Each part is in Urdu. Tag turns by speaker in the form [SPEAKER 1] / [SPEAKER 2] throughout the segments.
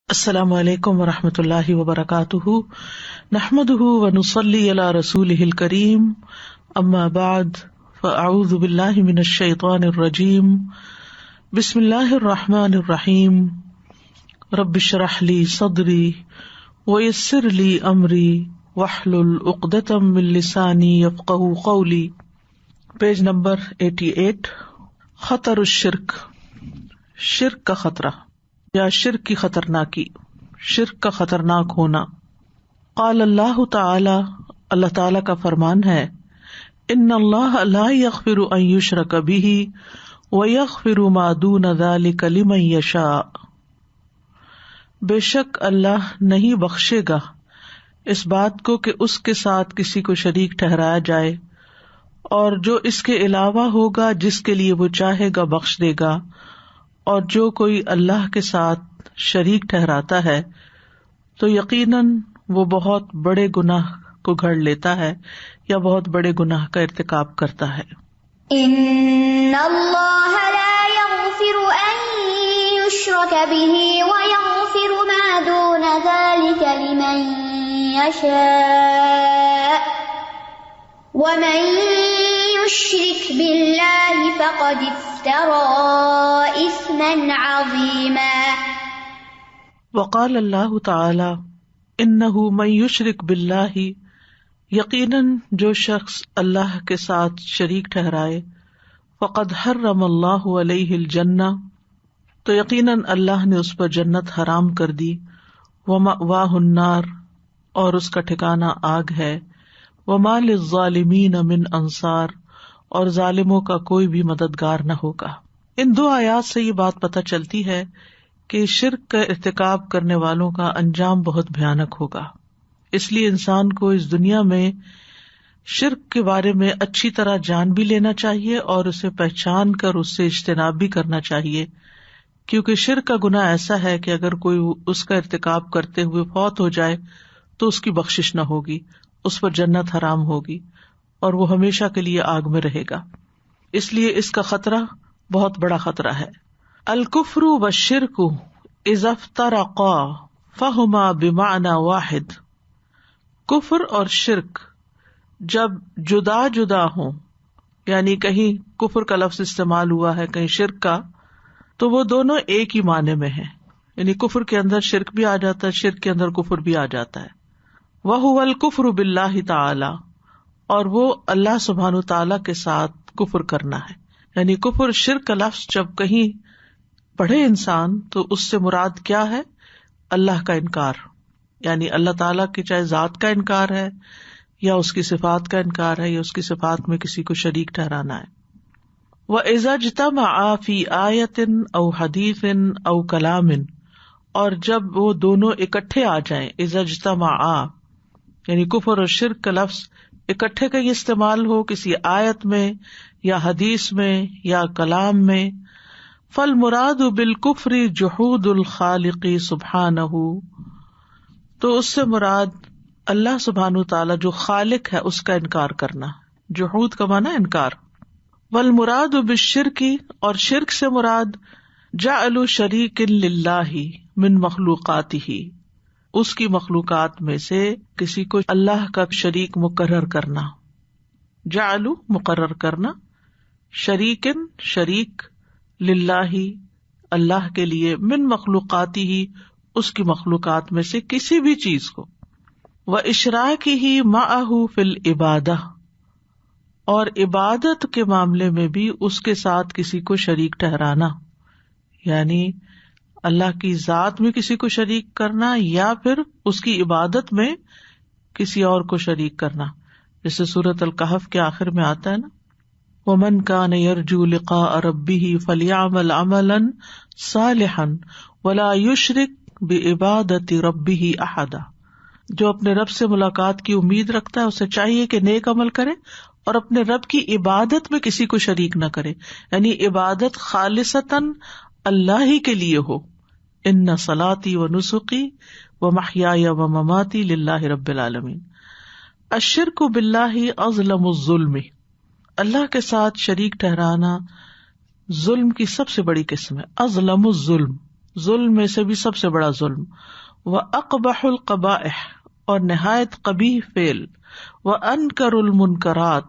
[SPEAKER 1] السلام علیکم ورحمۃ اللہ وبرکاتہ، نحمده ونصلی علی رسولہ الکریم، اما بعد فاعوذ باللہ من الشیطان الرجیم، بسم اللہ الرحمن الرحیم، رب اشرح لی صدری ویسر لی امری واحلل عقدۃ من لسانی یفقہوا قولی۔ پیج نمبر 88، خطر الشرک، شرک کا خطرہ یا شرک کی خطرناکی، شرک کا خطرناک ہونا۔ قال اللہ تعالی، اللہ تعالی کا فرمان ہے، ان اللہ لا یغفر ان یشرک بہ ویغفر ما دون ذلک لمن یشاء، بے شک اللہ نہیں بخشے گا اس بات کو کہ اس کے ساتھ کسی کو شریک ٹھہرایا جائے، اور جو اس کے علاوہ ہوگا جس کے لیے وہ چاہے گا بخش دے گا، اور جو کوئی اللہ کے ساتھ شریک ٹھہراتا ہے تو یقیناً وہ بہت بڑے گناہ کو گھڑ لیتا ہے یا بہت بڑے گناہ کا ارتکاب کرتا ہے۔
[SPEAKER 2] ان اللہ لا یغفر ان یشرک بہ ویغفر ما دون ذلک لمن یشاء ومن یشرک باللہ فقد افتری اثما عظیما۔
[SPEAKER 1] وقال اللہ تعالی انہ من یشرک باللہ، یقیناً جو شخص اللہ کے ساتھ شریک ٹھہرائے، فقد حرم اللہ علیہ الجنہ، تو یقیناً اللہ نے اس پر جنت حرام کر دی، ومأواہ النار، اور اس کا ٹھکانہ آگ ہے، وما للظالمین من انصار، اور ظالموں کا کوئی بھی مددگار نہ ہوگا۔ ان دو آیات سے یہ بات پتہ چلتی ہے کہ شرک کا ارتکاب کرنے والوں کا انجام بہت بھیانک ہوگا، اس لیے انسان کو اس دنیا میں شرک کے بارے میں اچھی طرح جان بھی لینا چاہیے اور اسے پہچان کر اس سے اجتناب بھی کرنا چاہیے، کیونکہ شرک کا گناہ ایسا ہے کہ اگر کوئی اس کا ارتکاب کرتے ہوئے فوت ہو جائے تو اس کی بخشش نہ ہوگی، اس پر جنت حرام ہوگی اور وہ ہمیشہ کے لیے آگ میں رہے گا۔ اس لیے اس کا خطرہ بہت بڑا خطرہ ہے۔ الکفر والشرک اذا افترقا فہما بمعنی واحد، کفر اور شرک جب جدا جدا ہوں، یعنی کہیں کفر کا لفظ استعمال ہوا ہے کہیں شرک کا، تو وہ دونوں ایک ہی معنی میں ہیں، یعنی کفر کے اندر شرک بھی آ جاتا ہے، شرک کے اندر کفر بھی آ جاتا ہے۔ وَهُوَ الْكُفْرُ بِاللَّهِ تَعَالَى، اور وہ اللہ سبحانہ تعالیٰ کے ساتھ کفر کرنا ہے، یعنی کفر شرک کا لفظ جب کہیں پڑھے انسان تو اس سے مراد کیا ہے؟ اللہ کا انکار، یعنی اللہ تعالیٰ کی چاہے ذات کا انکار ہے یا اس کی صفات کا انکار ہے یا اس کی صفات میں کسی کو شریک ٹھہرانا ہے۔ وَإِذَا اجْتَمَعَا فِي آیَةٍ أَوْ حَدِیثٍ أَوْ کَلَامٍ، اور جب وہ دونوں اکٹھے آ جائیں، اِذَا اجْتَمَعَا یعنی کفر اور شرک کا لفظ اکٹھے کہیں استعمال ہو کسی آیت میں یا حدیث میں یا کلام میں، فالمراد بالکفر جحود الخالق سبحانہ، تو اس سے مراد اللہ سبحانہ تعالیٰ جو خالق ہے اس کا انکار کرنا، جحود کا معنی انکار۔ والمراد بالشرک، اور شرک سے مراد جعل شریک للہ من مخلوقاتہ، اس کی مخلوقات میں سے کسی کو اللہ کا شریک مقرر کرنا، جعل مقرر کرنا، شریکن شریک، للہ اللہ کے لیے، من مخلوقاتی ہی اس کی مخلوقات میں سے کسی بھی چیز کو، واشراکہ معہ فی العبادہ، اور عبادت کے معاملے میں بھی اس کے ساتھ کسی کو شریک ٹھہرانا، یعنی اللہ کی ذات میں کسی کو شریک کرنا یا پھر اس کی عبادت میں کسی اور کو شریک کرنا، جیسے سورۃ الکہف کے آخر میں آتا ہے نا، وَمَنْ كَانَ يَرْجُو لِقَاءَ رَبِّهِ فَلْيَعْمَلْ عَمَلًا صَالِحًا وَلَا يُشْرِكْ بِعِبَادَةِ رَبِّهِ أَحَدًا، جو اپنے رب سے ملاقات کی امید رکھتا ہے اسے چاہیے کہ نیک عمل کرے اور اپنے رب کی عبادت میں کسی کو شریک نہ کرے، یعنی عبادت خالصتاً اللہ ہی کے لیے ہو۔ ان صلاتی و نسکی و محیای و مماتی للہ رب العالمین۔ الشرک باللہ اظلم الظلم، اللہ کے ساتھ شریک ٹھہرانا ظلم کی سب سے بڑی قسم ہے۔ اظلم الظلم، ظلم میں سے بھی سب سے بڑا ظلم، وَأَقْبَحُ الْقَبَائِحِ اور نہایت قبیح فعل، وَأَنْكَرُ الْمُنْكَرَاتِ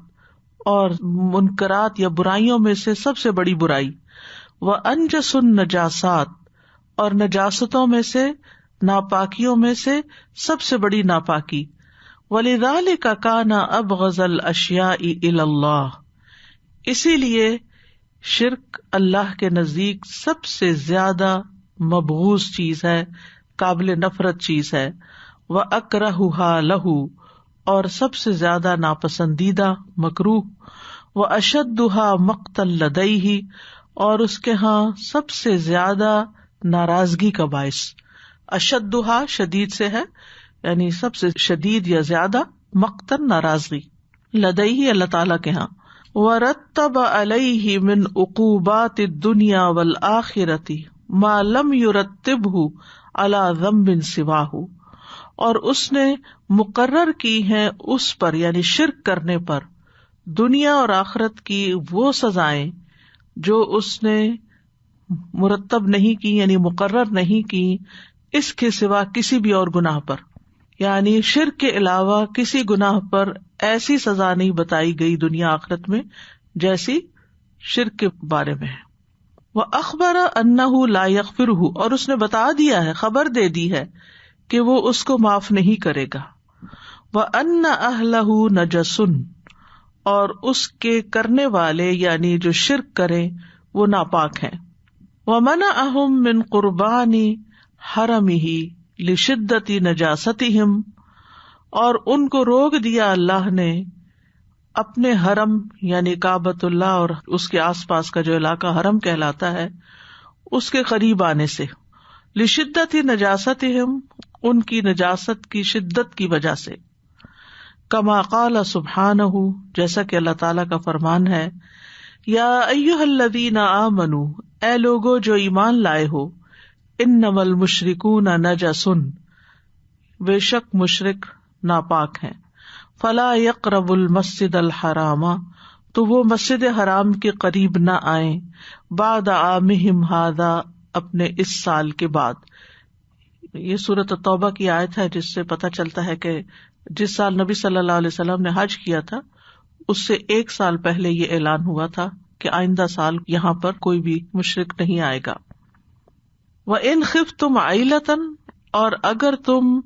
[SPEAKER 1] اور منکرات یا برائیوں میں سے سب سے بڑی برائی، وَأَنْجَسُ النَّجَاسَاتِ اور نجاستوں میں سے ناپاکیوں میں سے سب سے بڑی ناپاکی، وَلِذَلِكَ كَانَ أَبْغَضَ الْأَشْيَاءِ إِلَى اللَّهِ اسی لیے شرک اللہ کے نزدیک سب سے زیادہ مبغوض چیز ہے، قابل نفرت چیز ہے، وَأَكْرَهُهَا لَهُ اور سب سے زیادہ ناپسندیدہ مکروہ، وَأَشَدُّهَا مَقْتًا لَدَيْهِ اور اس کے ہاں سب سے زیادہ ناراضگی کا باعث، اشدها شدید سے ہے یعنی سب سے شدید یا زیادہ، مقتن ناراضگی، لدیہ اللہ تعالیٰ کے ہاں، وَرَتَّبَ عَلَيْهِ مِنْ عُقُوبَاتِ الدُّنْيَا وَالْآخِرَةِ مَا لَمْ يُرَتِّبْهُ عَلَى ذَنْبٍ سِوَاهُ اور اس نے مقرر کی ہیں اس پر یعنی شرک کرنے پر دنیا اور آخرت کی وہ سزائیں جو اس نے مرتب نہیں کی یعنی مقرر نہیں کی اس کے سوا کسی بھی اور گناہ پر، یعنی شرک کے علاوہ کسی گناہ پر ایسی سزا نہیں بتائی گئی دنیا آخرت میں جیسی شرک کے بارے میں ہے۔ وَأَخْبَرَ أَنَّهُ لَا يَغْفِرُهُ اور اس نے بتا دیا ہے، خبر دے دی ہے کہ وہ اس کو معاف نہیں کرے گا، وَأَنَّ أَهْلَهُ نَجَسٌ اور اس کے کرنے والے یعنی جو شرک کریں وہ ناپاک ہیں، وَمَنَعَهُم مِّن قُرْبَانِ حَرَمِهِ لِشِدَّةِ نَجَاسَتِهِمْ اور ان کو روک دیا اللہ نے اپنے حرم یعنی کعبۃ اللہ اور اس کے آس پاس کا جو علاقہ حرم کہلاتا ہے اس کے قریب آنے سے، لِشِدَّةِ نَجَاسَتِهِمْ ان کی نجاست کی شدت کی وجہ سے، کما قال سبحانہ جیسا کہ اللہ تعالیٰ کا فرمان ہے، یا ایھا الذین آمنوا اے لوگو جو ایمان لائے ہو، انما المشرکون نجس بے شک مشرک ناپاک ہیں، فلا یقربوا المسجد الحرام تو وہ مسجد حرام کے قریب نہ آئیں، بعد عامہم ھذا اپنے اس سال کے بعد۔ یہ سورۃ التوبہ کی آیت ہے جس سے پتہ چلتا ہے کہ جس سال نبی صلی اللہ علیہ وسلم نے حج کیا تھا اس سے 1 سال پہلے یہ اعلان ہوا تھا کہ آئندہ سال یہاں پر کوئی بھی مشرک نہیں آئے گا۔ وَإِنْ خِفْتُمْ عَيْلَةً اور اگر تم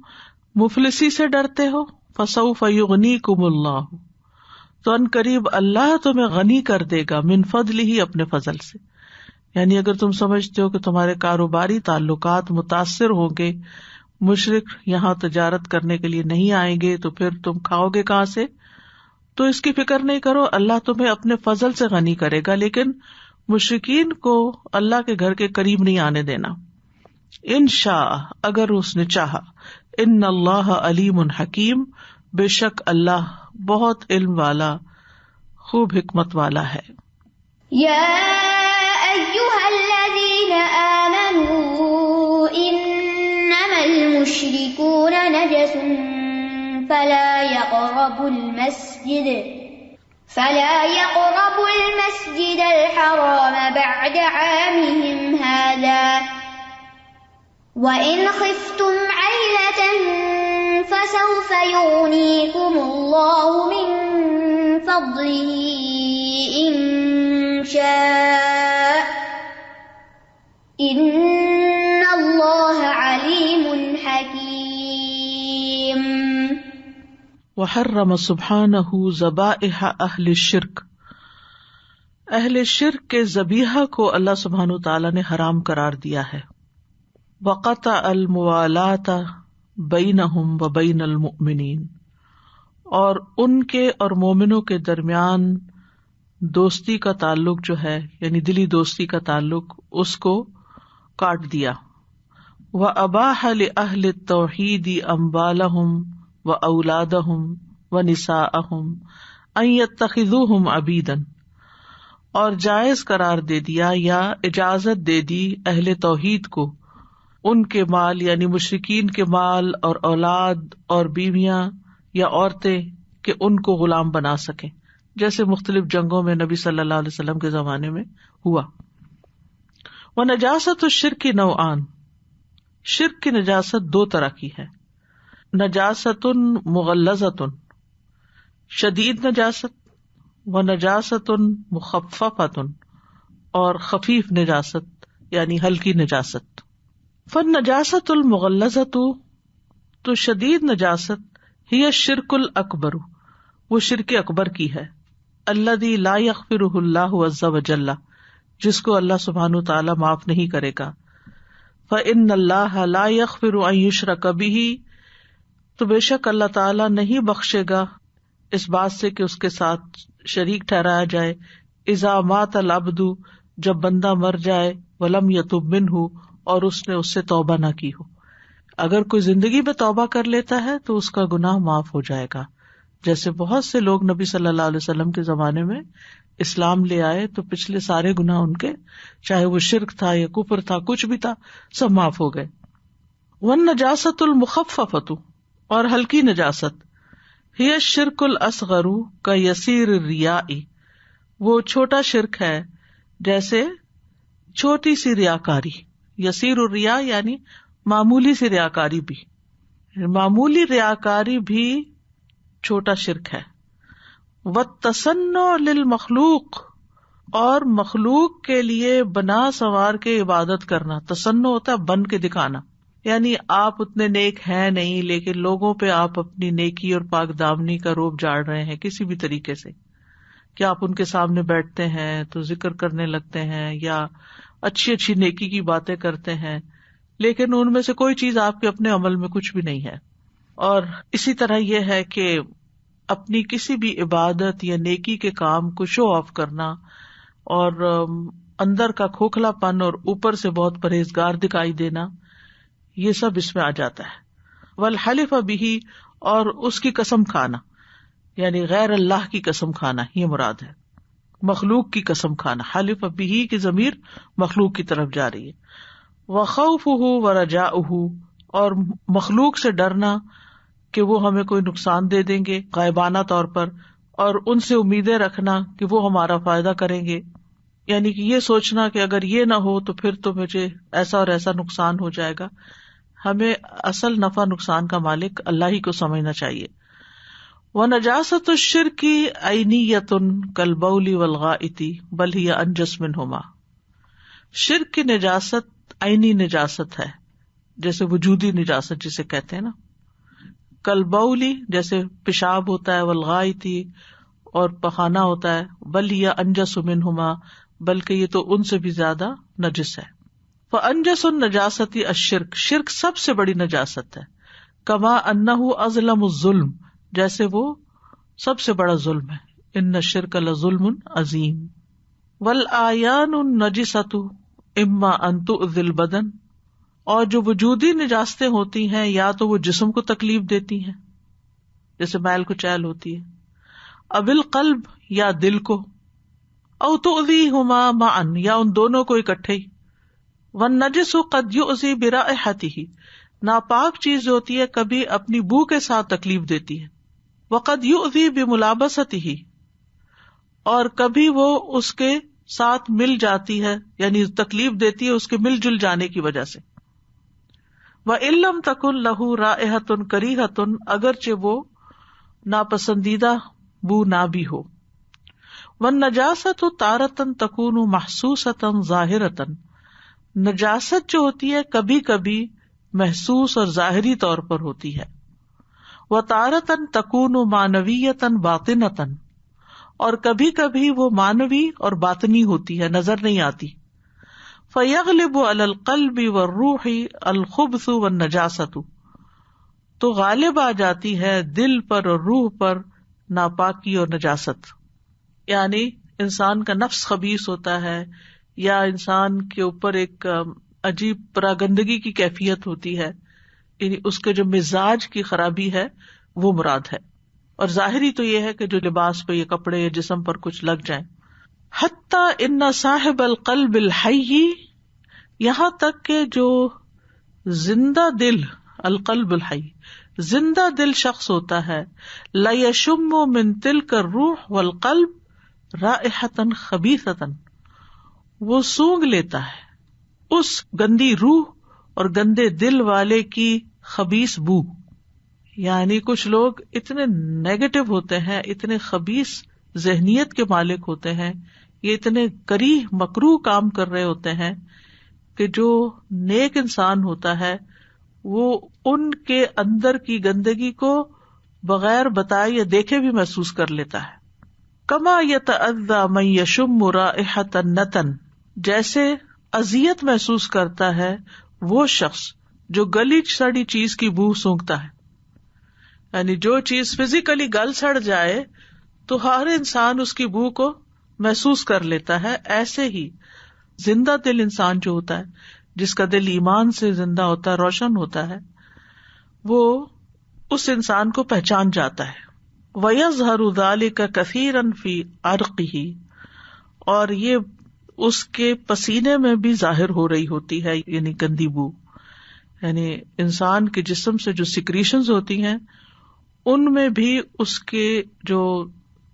[SPEAKER 1] مفلسی سے ڈرتے ہو، فَسَوْفَ يُغْنِيكُمُ اللَّهُ تو ان قریب اللہ تمہیں غنی کر دے گا، من فضلہ اپنے فضل سے، یعنی اگر تم سمجھتے ہو کہ تمہارے کاروباری تعلقات متاثر ہوں گے، مشرک یہاں تجارت کرنے کے لیے نہیں آئیں گے تو پھر تم کھاؤ گے کہاں سے، تو اس کی فکر نہیں کرو، اللہ تمہیں اپنے فضل سے غنی کرے گا، لیکن مشرکین کو اللہ کے گھر کے قریب نہیں آنے دینا، انشاء اگر اس نے چاہا، ان اللہ علیم حکیم بے شک اللہ بہت علم والا خوب حکمت والا ہے۔
[SPEAKER 2] یا ایھا الذین آمنوا انما المشرکون نجس فلا يقربوا المسجد الحرام بعد عامهم هذا وَإِنْ خِفْتُمْ عَيْلَةً فَسَوْفَ يُغْنِيكُمُ اللَّهُ مِنْ فَضْلِهِ إِنْ شَاءَ إِنَّ اللَّهَ عَلِيمٌ حَكِيمٌ۔
[SPEAKER 1] وحرم سبحانہ ذبائح اہل الشرک اہل شرک کے ذبیحہ کو اللہ سبحانہ تعالیٰ نے حرام قرار دیا ہے۔ وقطع الموالات بینہم وبین المؤمنین اور ان کے اور مومنوں کے درمیان دوستی کا تعلق جو ہے یعنی دلی دوستی کا تعلق اس کو کاٹ دیا۔ واباح لأہل التوحید اموالہم واولادہم ونساءہم ان یتخذوہم عبیدا اور جائز قرار دے دیا یا اجازت دے دی اہل توحید کو ان کے مال یعنی مشرکین کے مال اور اولاد اور بیویاں یا عورتیں کہ ان کو غلام بنا سکیں، جیسے مختلف جنگوں میں نبی صلی اللہ علیہ وسلم کے زمانے میں ہوا۔ وَنَجَاسَةُ الشِّرْكِ نَوْعَانِ شرک کی نجاست دو طرح کی ہے، نجاست مغلظۃ، شدید نجاست، و نجاست مخففۃ، اور خفیف نجاست یعنی ہلکی نجاست۔ فالنجاست المغلظۃ، تو شدید نجاست، ہی الشرک الاکبر، وہ شرک اکبر کی ہے، الذی لا یغفرہ اللہ عز وجل، جس کو اللہ سبحانہ تعالی معاف نہیں کرے گا۔ فإن اللہ لا یغفر ان یشرک بہ، تو بے شک اللہ تعالی نہیں بخشے گا اس بات سے کہ اس کے ساتھ شریک ٹھہرایا جائے، اذا مات العبد، جب بندہ مر جائے، ولم یتب منہ، اور اس نے اس سے توبہ نہ کی ہو۔ اگر کوئی زندگی میں توبہ کر لیتا ہے تو اس کا گناہ معاف ہو جائے گا، جیسے بہت سے لوگ نبی صلی اللہ علیہ وسلم کے زمانے میں اسلام لے آئے تو پچھلے سارے گناہ ان کے، چاہے وہ شرک تھا یا کفر تھا، کچھ بھی تھا، سب معاف ہو گئے۔ والنجاست المخففۃ، اور ہلکی نجاست، ہی الشرک الاصغر کیسیر الریاء، وہ چھوٹا شرک ہے جیسے چھوٹی سی ریاکاری۔ یسیر الریاء یعنی معمولی سی ریاکاری بھی، معمولی ریاکاری بھی چھوٹا شرک ہے۔ والتصنع للمخلوق، اور مخلوق کے لیے بنا سنوار کے عبادت کرنا، تصنع ہوتا ہے بن کے دکھانا، یعنی آپ اتنے نیک ہیں نہیں لیکن لوگوں پہ آپ اپنی نیکی اور پاک دامنی کا روب جاڑ رہے ہیں کسی بھی طریقے سے، کہ آپ ان کے سامنے بیٹھتے ہیں تو ذکر کرنے لگتے ہیں یا اچھی اچھی نیکی کی باتیں کرتے ہیں، لیکن ان میں سے کوئی چیز آپ کے اپنے عمل میں کچھ بھی نہیں ہے۔ اور اسی طرح یہ ہے کہ اپنی کسی بھی عبادت یا نیکی کے کام کو شو آف کرنا اور اندر کا کھوکھلا پن اور اوپر سے بہت پرہیزگار دکھائی دینا، یہ سب اس میں آ جاتا ہے۔ والحلف بہ، اور اس کی قسم کھانا، یعنی غیر اللہ کی قسم کھانا، یہ مراد ہے، مخلوق کی قسم کھانا، حلف بہ کی ضمیر مخلوق کی طرف جا رہی ہے۔ وخوفہ ورجاؤہ، اور مخلوق سے ڈرنا کہ وہ ہمیں کوئی نقصان دے دیں گے غائبانہ طور پر، اور ان سے امیدیں رکھنا کہ وہ ہمارا فائدہ کریں گے، یعنی کہ یہ سوچنا کہ اگر یہ نہ ہو تو پھر تو مجھے ایسا اور ایسا نقصان ہو جائے گا۔ ہمیں اصل نفع نقصان کا مالک اللہ ہی کو سمجھنا چاہیے۔ وَنَجَاسَةُ الشِّرْكِ عَيْنِيَّةٌ كَالْبَوْلِ وَالْغَائِطِ بَلْ هِيَ أَنْجَسُ مِنْهُمَا، شرک کی نجاست عینی نجاست ہے، جیسے وجودی نجاست جسے کہتے ہیں نا، کالبولی جیسے پیشاب ہوتا ہے، والغائطِ اور پخانہ ہوتا ہے، بل هِيَ أَنْجَسُ مِنْهُمَا، بلکہ یہ تو ان سے بھی زیادہ نجس ہے۔ فَأَنْجَسُ النَّجَاسَةِ الشِّرْك، شرک سب سے بڑی نجاست ہے، کما أَنَّهُ أَظْلَمُ الظُّلْم، جیسے وہ سب سے بڑا ظلم ہے، ان الشرک لظلم عظیم۔ والآیان النجسة اما ان تؤذی البدن، اور جو وجودی نجاستیں ہوتی ہیں یا تو وہ جسم کو تکلیف دیتی ہیں جیسے میل کچیل ہوتی ہے، اب القلب یا دل کو، او تؤذیہما معا یا ان دونوں کو اکٹھے ہی۔ والنجس قد یؤذی برائحتہ، ناپاک چیز ہوتی ہے کبھی اپنی بو کے ساتھ تکلیف دیتی ہے، وقد یؤذی بملابستہ، اور کبھی وہ اس کے ساتھ مل جاتی ہے، یعنی تکلیف دیتی ہے اس کے مل جل جانے کی وجہ سے۔ وَإِن لَّمْ تَكُن لَّهُ رَائِحَةٌ كَرِيهَةٌ، اگرچہ وہ ناپسندیدہ بو نہ بھی ہو۔ وَالنَّجَاسَةُ تَارَةً تَكُونُ مَحْسُوسَةً ظَاهِرَةً، نجاست جو ہوتی ہے کبھی کبھی محسوس اور ظاہری طور پر ہوتی ہے۔ وَتَارَةً تَكُونُ مَعنَوِيَّةً بَاطِنَةً، اور کبھی کبھی وہ معنوی اور باطنی ہوتی ہے، نظر نہیں آتی۔ فَيَغْلِبُ عَلَى الْقَلْبِ وَالرُّوحِ الْخُبْثُ وَالنَّجَاسَةُ، تو غالب آ جاتی ہے دل پر اور روح پر ناپاکی اور نجاست، یعنی انسان کا نفس خبیث ہوتا ہے یا انسان کے اوپر ایک عجیب پراگندگی کی کیفیت ہوتی ہے، یعنی اس کے جو مزاج کی خرابی ہے وہ مراد ہے، اور ظاہری تو یہ ہے کہ جو لباس پہ یا کپڑے یا جسم پر کچھ لگ جائیں۔ حتیٰ ان صاحب القلب الحی، یہاں تک کہ جو زندہ دل، القلب الحی زندہ دل شخص ہوتا ہے، لیشم من تلک الروح والقلب رائحۃ خبیثۃ، وہ سونگ لیتا ہے اس گندی روح اور گندے دل والے کی خبیث بو. یعنی کچھ لوگ اتنے نیگیٹو ہوتے ہیں، اتنے خبیث ذہنیت کے مالک ہوتے ہیں، یہ اتنے کریہ مکروہ کام کر رہے ہوتے ہیں کہ جو نیک انسان ہوتا ہے وہ ان کے اندر کی گندگی کو بغیر بتائے یا دیکھے بھی محسوس کر لیتا ہے. کما یتأذی من یشم رائحۃ النتن، جیسے اذیت محسوس کرتا ہے وہ شخص جو گلی سڑی چیز کی بو سونگتا ہے. یعنی جو چیز فزیکلی گل سڑ جائے تو ہر انسان اس کی بو کو محسوس کر لیتا ہے. ایسے ہی زندہ دل انسان جو ہوتا ہے، جس کا دل ایمان سے زندہ ہوتا ہے، روشن ہوتا ہے، وہ اس انسان کو پہچان جاتا ہے. وَيَظْهَرُ ذَلِكَ كَثِيرًا فِي عَرْقِهِ، اور یہ اس کے پسینے میں بھی ظاہر ہو رہی ہوتی ہے، یعنی گندی بو. یعنی انسان کے جسم سے جو سیکریشنز ہوتی ہیں ان میں بھی اس کے جو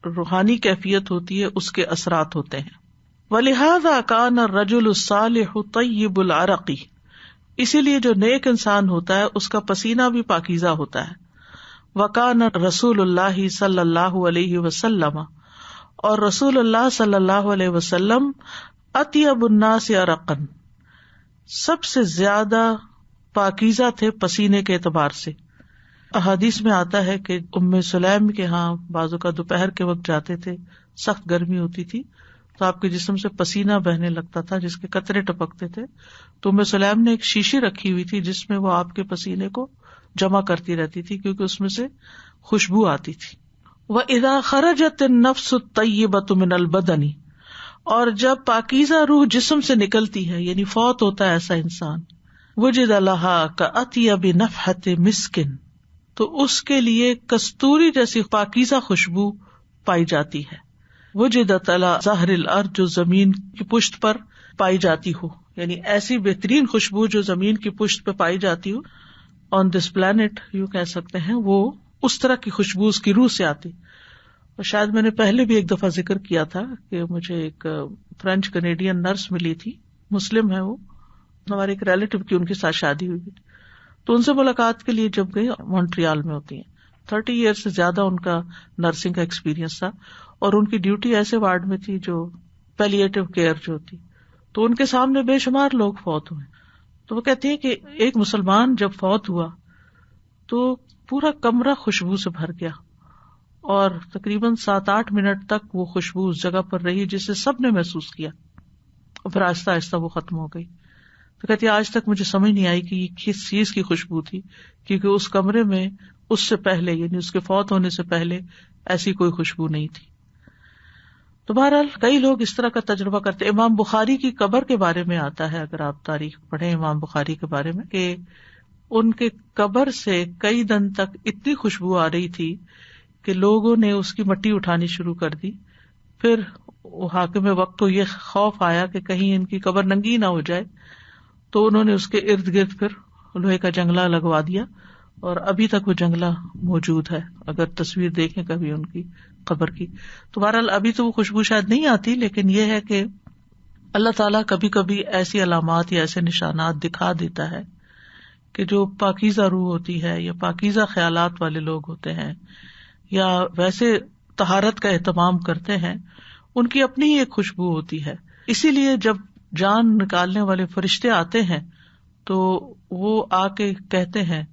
[SPEAKER 1] روحانی کیفیت ہوتی ہے اس کے اثرات ہوتے ہیں. وَلِهَذَا كَانَ الرَّجُلُ الصَّالِحُ طَيِّبُ الْعَرَقِ، اسی لیے جو نیک انسان ہوتا ہے اس کا پسینہ بھی پاکیزہ ہوتا ہے. وَكَانَ رسول اللہ صلی اللہ علیہ وسلم، اور رسول اللہ صلی اللہ علیہ وسلم اطیب الناس عرقاً، سب سے زیادہ پاکیزہ تھے پسینے کے اعتبار سے. احادیث میں آتا ہے کہ ام سلیم کے ہاں بعض اوقات دوپہر کے وقت جاتے تھے، سخت گرمی ہوتی تھی تو آپ کے جسم سے پسینہ بہنے لگتا تھا جس کے قطرے ٹپکتے تھے. تو ام سلیم نے ایک شیشی رکھی ہوئی تھی جس میں وہ آپ کے پسینے کو جمع کرتی رہتی تھی کیونکہ اس میں سے خوشبو آتی تھی. وَإِذَا خَرَجَتِ النَّفْسُ الطَّيِّبَةُ مِنَ الْبَدَنِ، اور جب پاکیزہ روح جسم سے نکلتی ہے، یعنی فوت ہوتا ہے ایسا انسان، وُجِدَ لَهَا كَأَطْيَبِ نَفْحَةِ مِسْكٍ، تو اس کے لیے کستوری جیسی پاکیزہ خوشبو پائی جاتی ہے. وجدت علی ظہر الارض، جو زمین کی پشت پر پائی جاتی ہو، یعنی ایسی بہترین خوشبو جو زمین کی پشت پہ پائی جاتی ہو، آن دس پلانٹ یوں کہہ سکتے ہیں، وہ اس طرح کی خوشبو اس کی روح سے آتی. اور شاید میں نے پہلے بھی ایک دفعہ ذکر کیا تھا کہ مجھے ایک فرینچ کینیڈین نرس ملی تھی، مسلم ہے وہ، ہمارے ایک ریلیٹیو کی ان کے ساتھ شادی ہوئی تھی، تو ان سے ملاقات کے لیے جب گئی، مونٹریال میں ہوتی ہیں، 30 ایئر سے زیادہ ان کا نرسنگ کا ایکسپیرینس تھا، اور ان کی ڈیوٹی ایسے وارڈ میں تھی جو پیلیٹیو کیئر جو ہوتی، تو ان کے سامنے بے شمار لوگ فوت ہوئے. تو وہ کہتی ہیں کہ ایک مسلمان جب فوت ہوا تو پورا کمرہ خوشبو سے بھر گیا، اور تقریباً 7-8 منٹ تک وہ خوشبو اس جگہ پر رہی جسے سب نے محسوس کیا، اور پھر آہستہ آہستہ وہ ختم ہو گئی. تو کہتی آج تک مجھے سمجھ نہیں آئی کہ یہ کس چیز کی خوشبو تھی، کیونکہ اس کمرے میں اس سے پہلے، یعنی اس کے فوت ہونے سے پہلے ایسی کوئی خوشبو نہیں تھی. تو بہرحال کئی لوگ اس طرح کا تجربہ کرتے. امام بخاری کی قبر کے بارے میں آتا ہے، اگر آپ تاریخ پڑھیں امام بخاری کے بارے میں، کہ ان کے قبر سے کئی دن تک اتنی خوشبو آ رہی تھی کہ لوگوں نے اس کی مٹی اٹھانی شروع کر دی. پھر حاکم وقت کو یہ خوف آیا کہ کہیں ان کی قبر ننگی نہ ہو جائے، تو انہوں نے اس کے ارد گرد پھر لوہے کا جنگلہ لگوا دیا، اور ابھی تک وہ جنگلہ موجود ہے. اگر تصویر دیکھیں کبھی ان کی قبر کی، تو بہرحال ابھی تو وہ خوشبو شاید نہیں آتی، لیکن یہ ہے کہ اللہ تعالیٰ کبھی کبھی ایسی علامات یا ایسے نشانات دکھا دیتا ہے کہ جو پاکیزہ روح ہوتی ہے یا پاکیزہ خیالات والے لوگ ہوتے ہیں یا ویسے طہارت کا اہتمام کرتے ہیں، ان کی اپنی ایک خوشبو ہوتی ہے. اسی لیے جب جان نکالنے والے فرشتے آتے ہیں تو وہ آ کے کہتے ہیں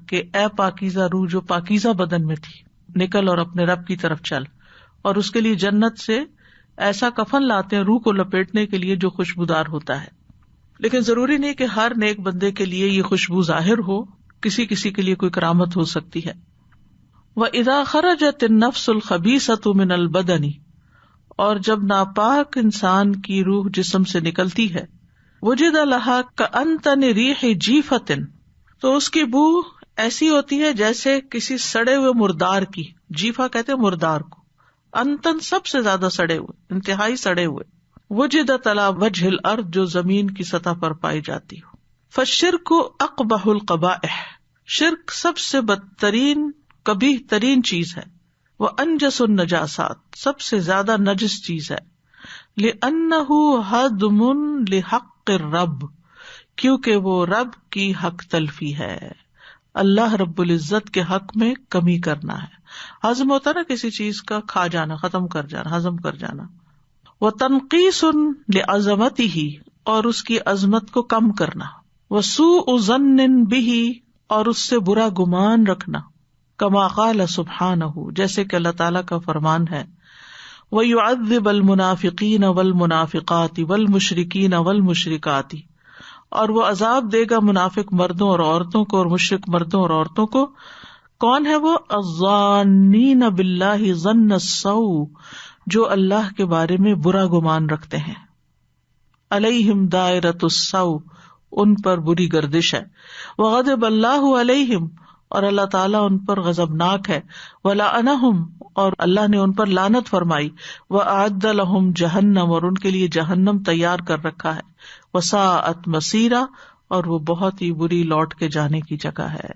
[SPEAKER 1] کہ اے پاکیزہ روح جو پاکیزہ بدن میں تھی، نکل اور اپنے رب کی طرف چل. اور اس کے لیے جنت سے ایسا کفن لاتے ہیں روح کو لپیٹنے کے لیے جو خوشبودار ہوتا ہے. لیکن ضروری نہیں کہ ہر نیک بندے کے لیے یہ خوشبو ظاہر ہو، کسی کسی کے لیے کوئی کرامت ہو سکتی ہے. وَإِذَا خَرَجَتِ النَّفْسُ الْخَبِيثَةُ مِنَ الْبَدَنِ، اور جب ناپاک انسان کی روح جسم سے نکلتی ہے، وُجِدَ لَهَا كَأَنْتَنِ رِيحِ جِيفَةٍ، تو اس کی بو ایسی ہوتی ہے جیسے کسی سڑے ہوئے مردار کی. جیفا کہتے ہیں مردار کو، انتن سب سے زیادہ سڑے ہوئے، انتہائی سڑے ہوئے. وجدت علی وجہ الارض، جو زمین کی سطح پر پائی جاتی ہو. فالشرک اقبح القبائح، شرک سب سے بدترین قبیح ترین چیز ہے. وانجس النجاسات، سب سے زیادہ نجس چیز ہے. لأنہ ہدم لحق الرب، کیونکہ وہ رب کی حق تلفی ہے، اللہ رب العزت کے حق میں کمی کرنا ہے. ہضم ہوتا نا کسی چیز کا، کھا جانا، ختم کر جانا، ہضم کر جانا. وَتَنْقِيسٌ لِعَظَمَتِهِ، اور اس کی عظمت کو کم کرنا. وَسُوءُ ظَنٍّ بِهِ، اور اس سے برا گمان رکھنا. کما قال سبحانہ، جیسے کہ اللہ تعالیٰ کا فرمان ہے، وَيُعَذِّبَ الْمُنَافِقِينَ وَالْمُنَافِقَاتِ وَالْمُشْرِكِينَ وَالْمُشْرِكَاتِ، اور وہ عذاب دے گا منافق مردوں اور عورتوں کو اور مشرک مردوں اور عورتوں کو. کون ہے وہ؟ الظانین باللہ ظن السوء، جو اللہ کے بارے میں برا گمان رکھتے ہیں. علیہم دائرۃ السوء، ان پر بری گردش ہے. وغضب اللہ علیہم، اور اللہ تعالیٰ ان پر غضبناک ہے. ولعنہم، اور اللہ نے ان پر لعنت فرمائی. وأعد لہم جہنم، اور ان کے لیے جہنم تیار کر رکھا ہے. وساءت مصیرا، اور وہ بہت ہی بری لوٹ کے جانے کی جگہ ہے.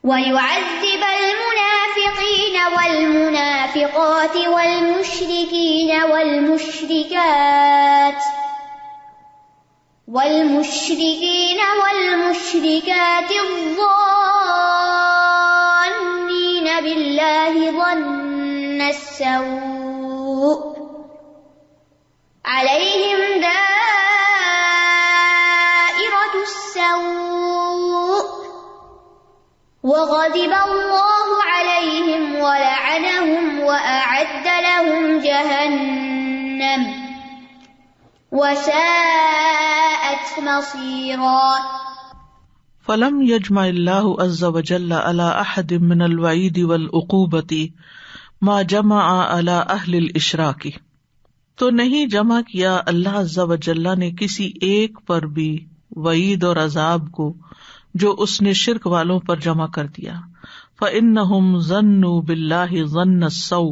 [SPEAKER 2] وَيُعَذِّبَ الْمُنَافِقِينَ وَالْمُنَافِقَاتِ وَالْمُشْرِكِينَ وَالْمُشْرِكَاتِ الظَّانِّينَ بِاللَّهِ ظَنَّ السَّوْءِ عَلَيْهِمْ دَائِرَةُ السَّوْءِ وَغَضِبَ اللَّهُ عَلَيْهِمْ وَلَعَنَهُمْ وَأَعَدَّ لَهُمْ جَهَنَّمَ وَسَاءَتْ مَصِيرًا.
[SPEAKER 1] فلم يجمع اللہ عز وجل على احد من الوعید والعقوبة ما جمع على اہل الاشراک، تو نہیں جمع کیا اللہ عز وجل نے کسی ایک پر بھی وعید اور عذاب کو جو اس نے شرک والوں پر جمع کر دیا. فإنہم ظنوا باللہ ظن السوء،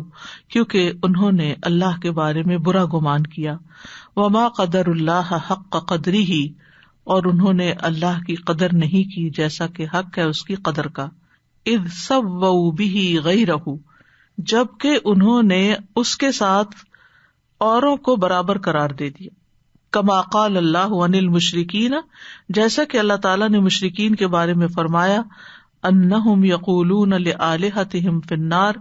[SPEAKER 1] کیونکہ انہوں نے اللہ کے بارے میں برا گمان کیا. وما قدر اللہ حق قدرہ، اور انہوں نے اللہ کی قدر نہیں کی جیسا کہ حق ہے اس کی قدر کا. اذ سووا بہ غیرہ، جبکہ انہوں نے اس کے ساتھ اوروں کو برابر قرار دے دیا. کما قال اللہ عن المشرکین، جیسا کہ اللہ تعالیٰ نے مشرکین کے بارے میں فرمایا، انہم یقولون لآلہتہم فی النار،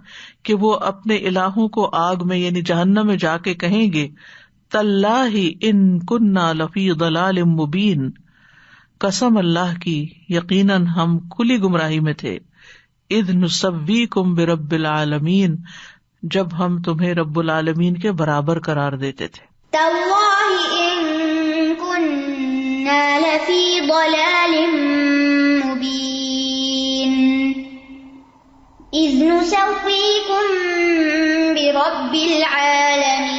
[SPEAKER 1] کہ وہ اپنے الہوں کو آگ میں یعنی جہنم میں جا کے کہیں گے، تاللہ ان کننا لفی ضلال مبین، قسم اللہ کی یقیناً ہم کھلی گمراہی میں تھے. اذ نسویکم برب العالمین، جب ہم تمہیں رب العالمین کے برابر قرار دیتے تھے.
[SPEAKER 2] تاللہ ان کننا لفی ضلال مبین اذ نسویکم برب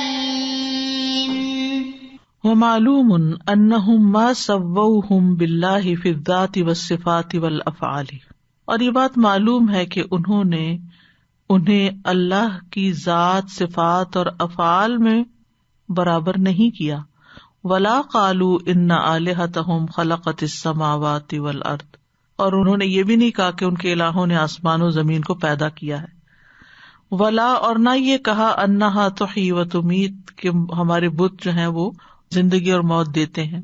[SPEAKER 2] العالمین.
[SPEAKER 1] ومعلوم انہم ما سووہم باللہ فی الذات والصفات والافعال، اور یہ بات معلوم ہے کہ انہوں نے انہیں اللہ کی ذات، صفات اور افعال میں برابر نہیں کیا. ولا قالوا ان آلہتہم خلقت السماوات والارض، اور انہوں نے یہ بھی نہیں کہا کہ ان کے الہوں نے آسمان و زمین کو پیدا کیا ہے. ولا، اور نہ یہ کہا انہا تحیی و تمیت، کہ ہمارے بت جو ہیں وہ زندگی اور موت دیتے ہیں.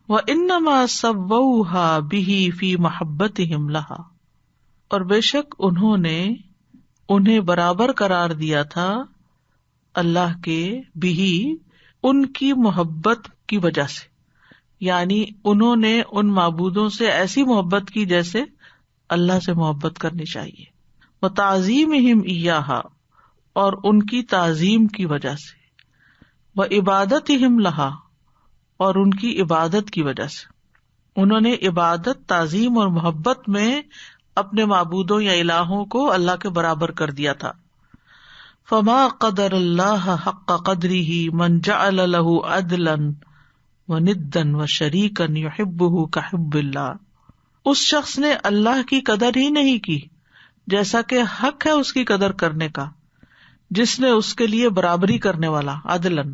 [SPEAKER 1] وانما سووها به فی محبتہم لہا، اور بے شک انہوں نے انہیں برابر قرار دیا تھا اللہ کے بھی، ان کی محبت کی وجہ سے، یعنی انہوں نے ان معبودوں سے ایسی محبت کی جیسے اللہ سے محبت کرنی چاہیے. وتعظیمہم ایہا، اور ان کی تعظیم کی وجہ سے. وعبادتہم لہا، اور ان کی عبادت کی وجہ سے. انہوں نے عبادت، تعظیم اور محبت میں اپنے معبودوں یا الہوں کو اللہ کے برابر کر دیا تھا. فما قدر اللہ حق قدرہ من جعل له عدلا وندا وشریکا یحبہ کحب اللہ، اس شخص نے اللہ کی قدر ہی نہیں کی جیسا کہ حق ہے اس کی قدر کرنے کا، جس نے اس کے لیے برابری کرنے والا، عدلا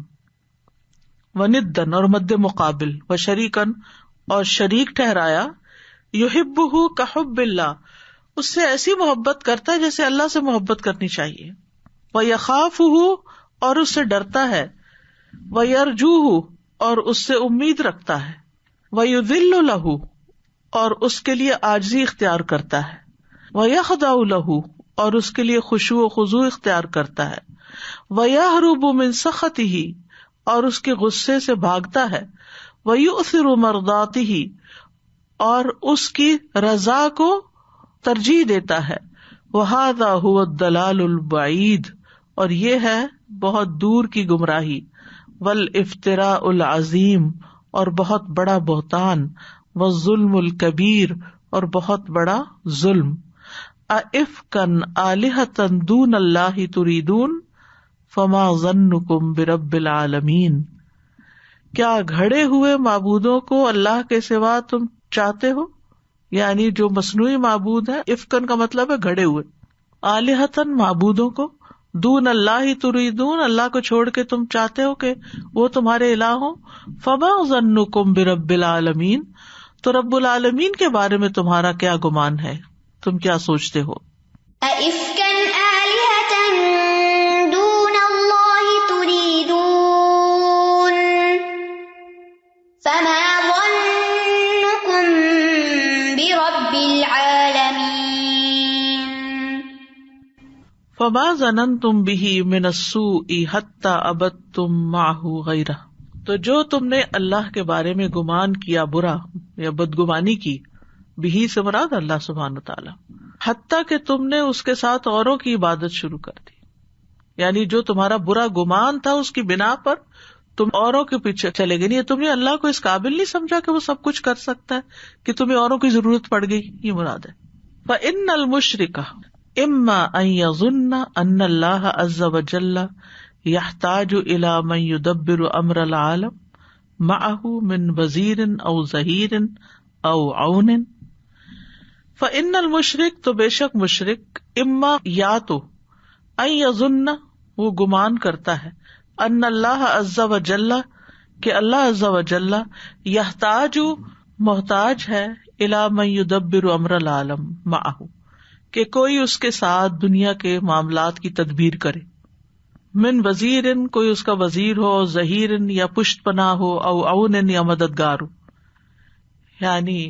[SPEAKER 1] وندن اور مد مقابل، وشریکن اور شریک ٹھہرایا، یحبہ کحب اللہ، اس سے ایسی محبت کرتا ہے جیسے اللہ سے محبت کرنی چاہیے. ویخافہ، اور اس سے ڈرتا ہے، ویرجوہ، اور اس سے امید رکھتا ہے. وَيُذِلُّ لَهُ اور اس کے لیے عاجزی اختیار کرتا ہے، وَيَخْضَعُ لَهُ اور اس کے لیے خشوع و خضوع اختیار کرتا ہے، وَيَهْرُبُ مِن سَخَطِهِ اور اس کے غصے سے بھاگتا ہے، وَيُؤْثِرُ مَرْضَاتِهِ اور اس کی رضا کو ترجیح دیتا ہے، وَهَذَا هُوَ الضَّلَالُ الْبَعِيدُ اور یہ ہے بہت دور کی گمراہی، وَالْإِفْتِرَاءُ الْعَظِيمُ اور بہت بڑا بہتان، وَالظُّلْمُ الْكَبِيرُ اور بہت بڑا ظلم۔ أَئِفْكًا آلِهَةً دُونَ اللَّهِ تُرِيدُونَ فَمَا ظَنُّكُمْ بِرَبِّ الْعَالَمِينَ کیا گھڑے ہوئے معبودوں کو اللہ کے سوا تم چاہتے ہو، یعنی جو مصنوعی معبود ہے، افکن کا مطلب ہے گھڑے ہوئے، آلہتن معبودوں کو، دون اللہ تریدون اللہ کو چھوڑ کے تم چاہتے ہو کہ وہ تمہارے الہ ہوں، فما ظنکم برب العالمین تو رب العالمین کے بارے میں تمہارا کیا گمان ہے، تم کیا سوچتے ہو؟
[SPEAKER 2] أَئِفْكًا آلِهَةً دُونَ اللَّهِ تُرِيدُونَ فَمَا ظَنُّكُمْ بِرَبِّ الْعَالَمِينَ
[SPEAKER 1] فما ظننتم به من السوء حتى عبدتم معه غیرہ تو جو تم نے اللہ کے بارے میں گمان کیا برا یا بدگمانی کی، بہی سے مراد اللہ سبحانہ وتعالی، حتیٰ کہ تم نے اس کے ساتھ اوروں کی عبادت شروع کر دی، یعنی جو تمہارا برا گمان تھا اس کی بنا پر تم اوروں کے پیچھے چلے گئے، نہیں تم نے اللہ کو اس قابل نہیں سمجھا کہ وہ سب کچھ کر سکتا ہے کہ تمہیں اوروں کی ضرورت پڑ گئی، یہ مراد ہے۔ فإن المشرک اما ان يظن ان اللہ عز وجل يحتاج الى من يدبر امر العالم معه من وزیر او ظہیر او عون، فإن المشرک تو بے شک مشرک اما یا تو ان یظن وہ گمان کرتا ہے، ان اللہ عز وجل کہ اللہ عز وجل یحتاج محتاج ہے الی من یدبر امر العالم معه کہ کوئی اس کے ساتھ دنیا کے معاملات کی تدبیر کرے، من وزیر کوئی اس کا وزیر ہو، ظہیر یا پشت پناہ ہو، او عون یا مددگار ہو۔ یعنی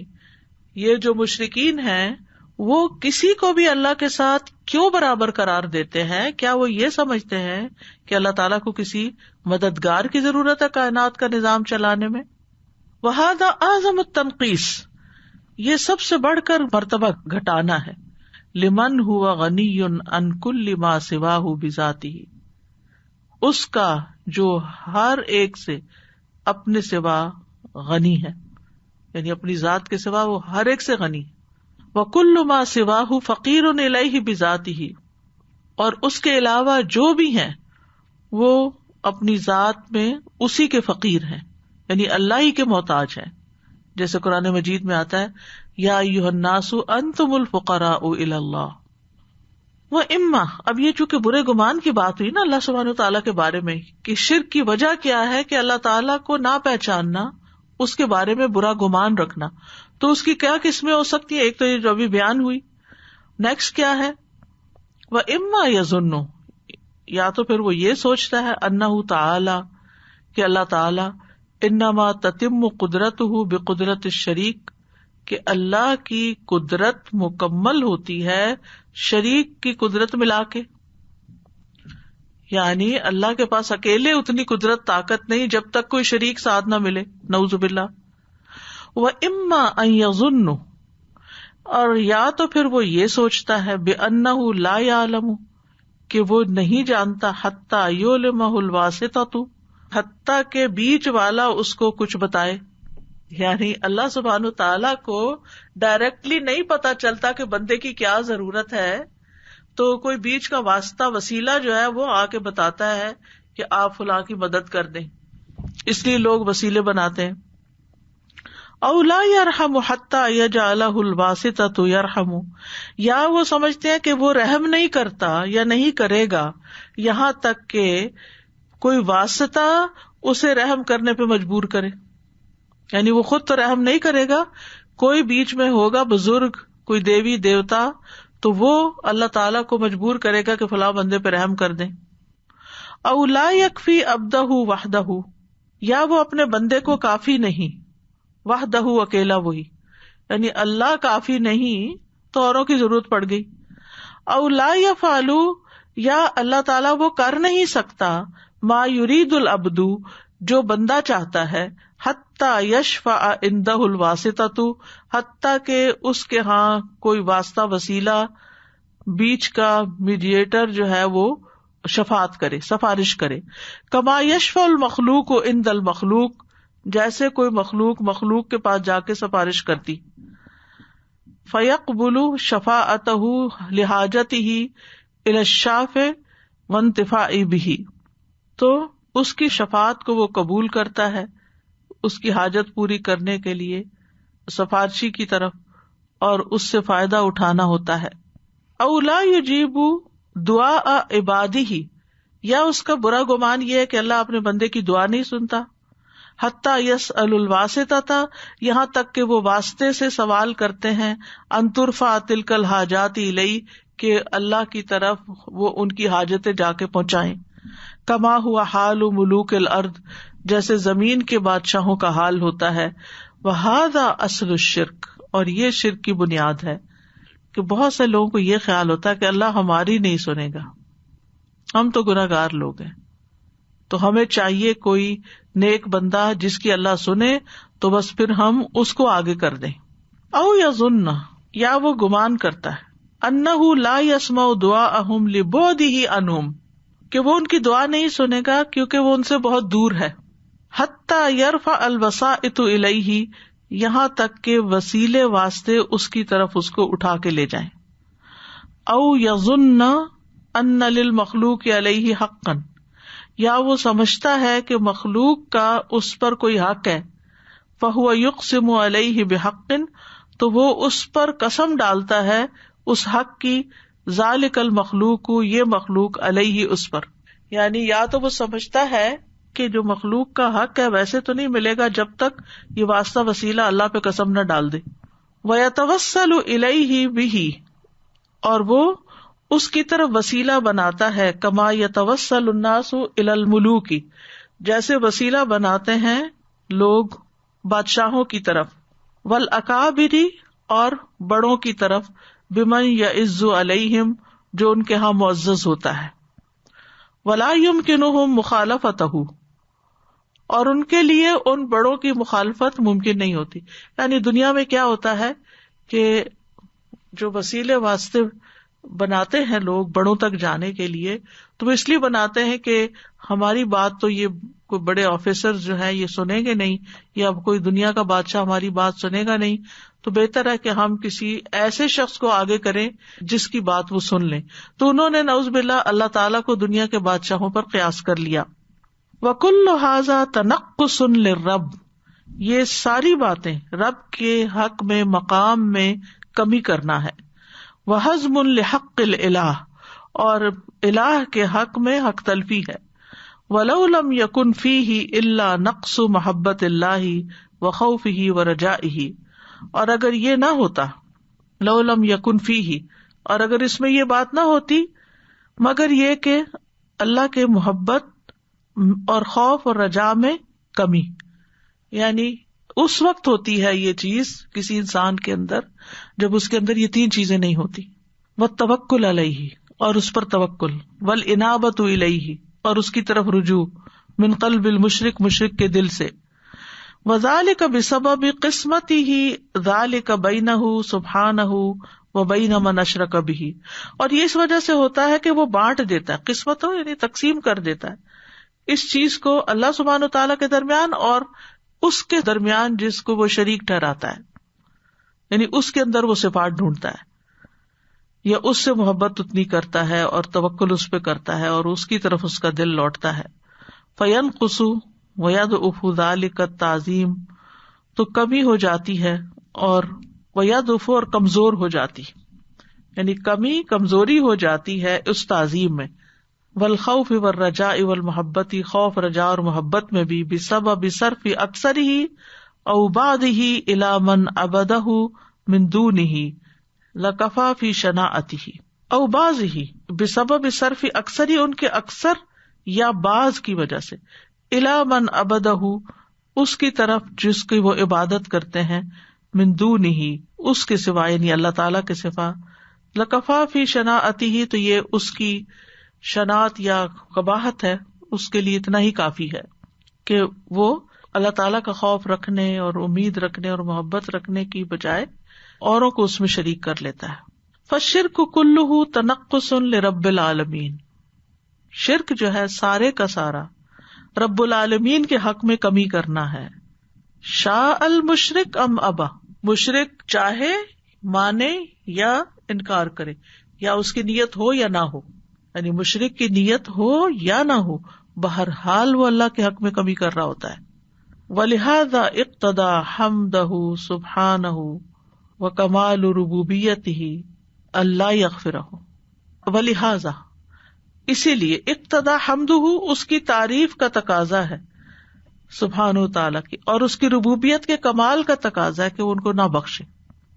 [SPEAKER 1] یہ جو مشرکین ہیں وہ کسی کو بھی اللہ کے ساتھ کیوں برابر قرار دیتے ہیں؟ کیا وہ یہ سمجھتے ہیں کہ اللہ تعالیٰ کو کسی مددگار کی ضرورت ہے کائنات کا نظام چلانے میں؟ وَهَذَا أَعْظَمُ التَّنْقِيص یہ سب سے بڑھ کر مرتبہ گھٹانا ہے، لمن هو غنی عن كل ما سواه بذاته اس کا جو ہر ایک سے اپنے سوا غنی ہے، یعنی اپنی ذات کے سوا وہ ہر ایک سے غنی ہے، وَكُلُّ مَا سِوَاهُ فَقِيرٌ إِلَيْهِ بِذَاتِهِ اور اس کے علاوہ جو بھی ہیں وہ اپنی ذات میں اسی کے فقیر ہیں، یعنی اللہ ہی کے محتاج ہیں، جیسے قرآن مجید میں آتا ہے یا ایھا الناس انتم الفقراء الی اللہ۔ وہ اما اب یہ چونکہ برے گمان کی بات ہوئی نا اللہ سبحانہ وتعالیٰ کے بارے میں کہ شرک کی وجہ کیا ہے کہ اللہ تعالیٰ کو نہ پہچاننا، اس کے بارے میں برا گمان رکھنا، تو اس کی کیا قسمیں ہو سکتی ہیں؟ ایک تو یہ جو ابھی بیان ہوئی، نیکسٹ کیا ہے؟ وہ اما یظن یا تو پھر وہ یہ سوچتا ہے انہ تعالی کہ اللہ تعالی انما تتم قدرتہ بقدرت الشریک کہ اللہ کی قدرت مکمل ہوتی ہے شریک کی قدرت ملا کے، یعنی اللہ کے پاس اکیلے اتنی قدرت طاقت نہیں جب تک کوئی شریک ساتھ نہ ملے، نعوذ باللہ۔ وَإِمَّا أَن يَظُنُّ اور یا تو پھر وہ یہ سوچتا ہے بِأَنَّهُ لَا يَعْلَمُ کہ وہ نہیں جانتا حَتَّى يُعْلِمَهُ الْوَاسِطَةُ حتیٰ کہ بیچ والا اس کو کچھ بتائے، یعنی اللہ سبحانہ تعالیٰ کو ڈائریکٹلی نہیں پتا چلتا کہ بندے کی کیا ضرورت ہے، تو کوئی بیچ کا واسطہ وسیلہ جو ہے وہ آ کے بتاتا ہے کہ آپ فلاں کی مدد کر دیں، اس لیے لوگ وسیلے بناتے ہیں۔ او لا یرحم حتی یجعلہ الواسطۃ یرحم یا وہ سمجھتے ہیں کہ وہ رحم نہیں کرتا یا نہیں کرے گا یہاں تک کہ کوئی واسطہ اسے رحم کرنے پہ مجبور کرے، یعنی وہ خود تو رحم نہیں کرے گا، کوئی بیچ میں ہوگا بزرگ، کوئی دیوی دیوتا، تو وہ اللہ تعالیٰ کو مجبور کرے گا کہ فلاں بندے پہ رحم کر دیں۔ او لا یکفی عبدہ وحدہ یا وہ اپنے بندے کو کافی نہیں، وحدہ اکیلا وہی، یعنی اللہ کافی نہیں تو اوروں کی ضرورت پڑ گئی. او لا یفعل، یا اللہ تعالیٰ وہ کر نہیں سکتا ما یرید العبد، جو بندہ چاہتا ہے، حتی یشفع عندہ الواسطۃ، حتی کہ اس کے ہاں کوئی واسطہ وسیلہ بیچ کا میڈیٹر جو ہے وہ شفاعت کرے، سفارش کرے. کما یشفع المخلوق عند المخلوق، جیسے کوئی مخلوق کے پاس جا کے سفارش کرتی. فیقبل شفاعتہ لحاجتہ الی الشافع وانتفاع بہ، تو اس کی شفاعت کو وہ قبول کرتا ہے اس کی حاجت پوری کرنے کے لیے سفارشی کی طرف، اور اس سے فائدہ اٹھانا ہوتا ہے. او لا یجیب دعاء عبادہ، یا اس کا برا گمان یہ ہے کہ اللہ اپنے بندے کی دعا نہیں سنتا. حتی یسأل الواسطۃ، یہاں تک کہ وہ واسطے سے سوال کرتے ہیں، ان ترفع تلک الحاجات الیہ، کہ اللہ کی طرف وہ ان کی حاجتیں جا کے پہنچائیں. کما ہوا حال ملوک الارض، جیسے زمین کے بادشاہوں کا حال ہوتا ہے. وہذا اصل الشرک، اور یہ شرک کی بنیاد ہے کہ بہت سے لوگوں کو یہ خیال ہوتا ہے کہ اللہ ہماری نہیں سنے گا، ہم تو گناہگار لوگ ہیں، تو ہمیں چاہیے کوئی نیک بندہ جس کی اللہ سنے تو بس پھر ہم اس کو آگے کر دیں. او یظن، یا وہ گمان کرتا ہے، انہ لا یسمع دعاءہم لبعدہ عنہم، کہ وہ ان کی دعا نہیں سنے گا کیونکہ وہ ان سے بہت دور ہے. حتی یرفع الوسائط الیہ، یہاں تک کہ وسیلے واسطے اس کی طرف اس کو اٹھا کے لے جائیں. او یظن ان للمخلوق علیہ حقا، یا وہ سمجھتا ہے کہ مخلوق کا اس پر کوئی حق ہے. فہو یقسم علیہ بحق، تو وہ اس پر قسم ڈالتا ہے اس حق کی. ذالک المخلوق، یہ مخلوق، علیہ اس پر، یعنی یا تو وہ سمجھتا ہے کہ جو مخلوق کا حق ہے ویسے تو نہیں ملے گا جب تک یہ واسطہ وسیلہ اللہ پہ قسم نہ ڈال دے. وَيَتَوَسَّلُ إِلَيْهِ بِهِ، اور وہ اس کی طرف وسیلہ بناتا ہے. کما یتوسل الناس الی الملوک، جیسے وسیلہ بناتے ہیں لوگ بادشاہوں کی طرف. والاکابر، اور بڑوں کی طرف. بمن یعز علیہم، جو ان کے ہاں معزز ہوتا ہے. ولا یمکنہم مخالفتہ، اور ان کے لیے ان بڑوں کی مخالفت ممکن نہیں ہوتی. یعنی دنیا میں کیا ہوتا ہے کہ جو وسیلے واسطے بناتے ہیں لوگ بڑوں تک جانے کے لیے، تو وہ اس لیے بناتے ہیں کہ ہماری بات تو یہ کوئی بڑے آفیسر جو ہیں یہ سنیں گے نہیں، یا کوئی دنیا کا بادشاہ ہماری بات سنے گا نہیں، تو بہتر ہے کہ ہم کسی ایسے شخص کو آگے کریں جس کی بات وہ سن لیں. تو انہوں نے نعوذ باللہ اللہ تعالیٰ کو دنیا کے بادشاہوں پر قیاس کر لیا. وَكُلُّ هَذَا تَنَقُّصٌ لِلرَّبِّ، یہ ساری باتیں رب کے حق میں مقام میں کمی کرنا ہے. وَحَزْمٌ لِحَقِّ الْإِلَٰهِ، اور الہ کے حق میں حق تلفی ہے. وَلَوْ لَمْ يَكُنْ فِيهِ إِلَّا نَقْصُ مَحَبَّةِ اللَّهِ وَخَوْفِهِ وَرَجَائِهِ، اور اگر یہ نہ ہوتا، لو لم یکن فیہ، اور اگر اس میں یہ بات نہ ہوتی مگر یہ کہ اللہ کے محبت اور خوف اور رجا میں کمی، یعنی اس وقت ہوتی ہے یہ چیز کسی انسان کے اندر جب اس کے اندر یہ تین چیزیں نہیں ہوتی. والتوکل علیہ، اور اس پر توکل. والانابۃ الیہ، اور اس کی طرف رجوع. من قلب المشرک، مشرک کے دل سے. وذالک بسبب قسمتہ ذالک بینہ سبحانہ وبین من اشرک بہ، اور یہ اس وجہ سے ہوتا ہے کہ وہ بانٹ دیتا ہے، قسمت ہو یعنی تقسیم کر دیتا ہے اس چیز کو اللہ سبحانہ و تعالیٰ کے درمیان اور اس کے درمیان جس کو وہ شریک ٹھہراتا ہے، یعنی اس کے اندر وہ صفات ڈھونڈتا ہے یا اس سے محبت اتنی کرتا ہے اور توکل اس پہ کرتا ہے اور اس کی طرف اس کا دل لوٹتا ہے. فینقص ویضعف ذلک التعظیم، تو کمی ہو جاتی ہے اور ویضعف، اور کمزور ہو جاتی، یعنی کمی کمزوری ہو جاتی ہے اس تعظیم میں. والخوف والرجاء والمحبت، خوف رجاء اور محبت میں بھی. بسبب صرف اکثرہ او بعضہ الی من عبدہ من دونہ لکفی فی شناعتہ. او بعضہ، بسبب صرف اکثر، ان کے اکثر یا بعض کی وجہ سے، الی من عبدہ، اس کی طرف جس کی وہ عبادت کرتے ہیں، من دونہ، اس کے سوا یعنی اللہ تعالیٰ کے سوا، لکفا فی شناعتہ، تو یہ اس کی شناعت یا قباحت ہے، اس کے لیے اتنا ہی کافی ہے کہ وہ اللہ تعالیٰ کا خوف رکھنے اور امید رکھنے اور محبت رکھنے کی بجائے اوروں کو اس میں شریک کر لیتا ہے۔ فالشرک کلہ تنقص لرب العالمین، شرک جو ہے سارے کا سارا رب العالمین کے حق میں کمی کرنا ہے۔ شاء المشرک ام ابا، مشرک چاہے مانے یا انکار کرے، یا اس کی نیت ہو یا نہ ہو، یعنی مشرک کی نیت ہو یا نہ ہو، بہرحال وہ اللہ کے حق میں کمی کر رہا ہوتا ہے۔ وَلِهَذَا اقْتَضَى حَمْدَهُ سُبْحَانَهُ وَكَمَالُ رُبُوبِيَّتِهِ أَلَّا يَغْفِرَهُ، وَلِهَذَا اسی لیے اقتضا حمدہ، اس کی تعریف کا تقاضا ہے سبحانہ تعالیٰ کی، اور اس کی ربوبیت کے کمال کا تقاضا ہے کہ وہ ان کو نہ بخشے،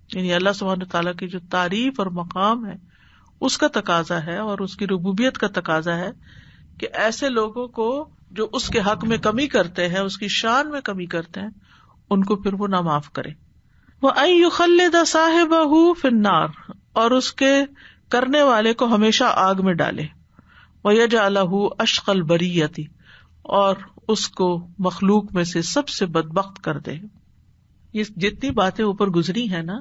[SPEAKER 1] یعنی اللہ سبحانہ تعالیٰ کی جو تعریف اور مقام ہے اس کا تقاضا ہے، اور اس کی ربوبیت کا تقاضا ہے کہ ایسے لوگوں کو جو اس کے حق میں کمی کرتے ہیں، اس کی شان میں کمی کرتے ہیں، ان کو پھر وہ نہ معاف کرے۔ وَأَن يُخَلِّدَ صَاحِبَهُ فِي النَّارِ، اور اس کے کرنے والے کو ہمیشہ آگ میں ڈالے۔ وَيَجْعَلَهُ أَشْقَى الْبَرِيَّةِ، اور اس کو مخلوق میں سے سب سے بدبخت کر دے۔ یہ جتنی باتیں اوپر گزری ہیں نا،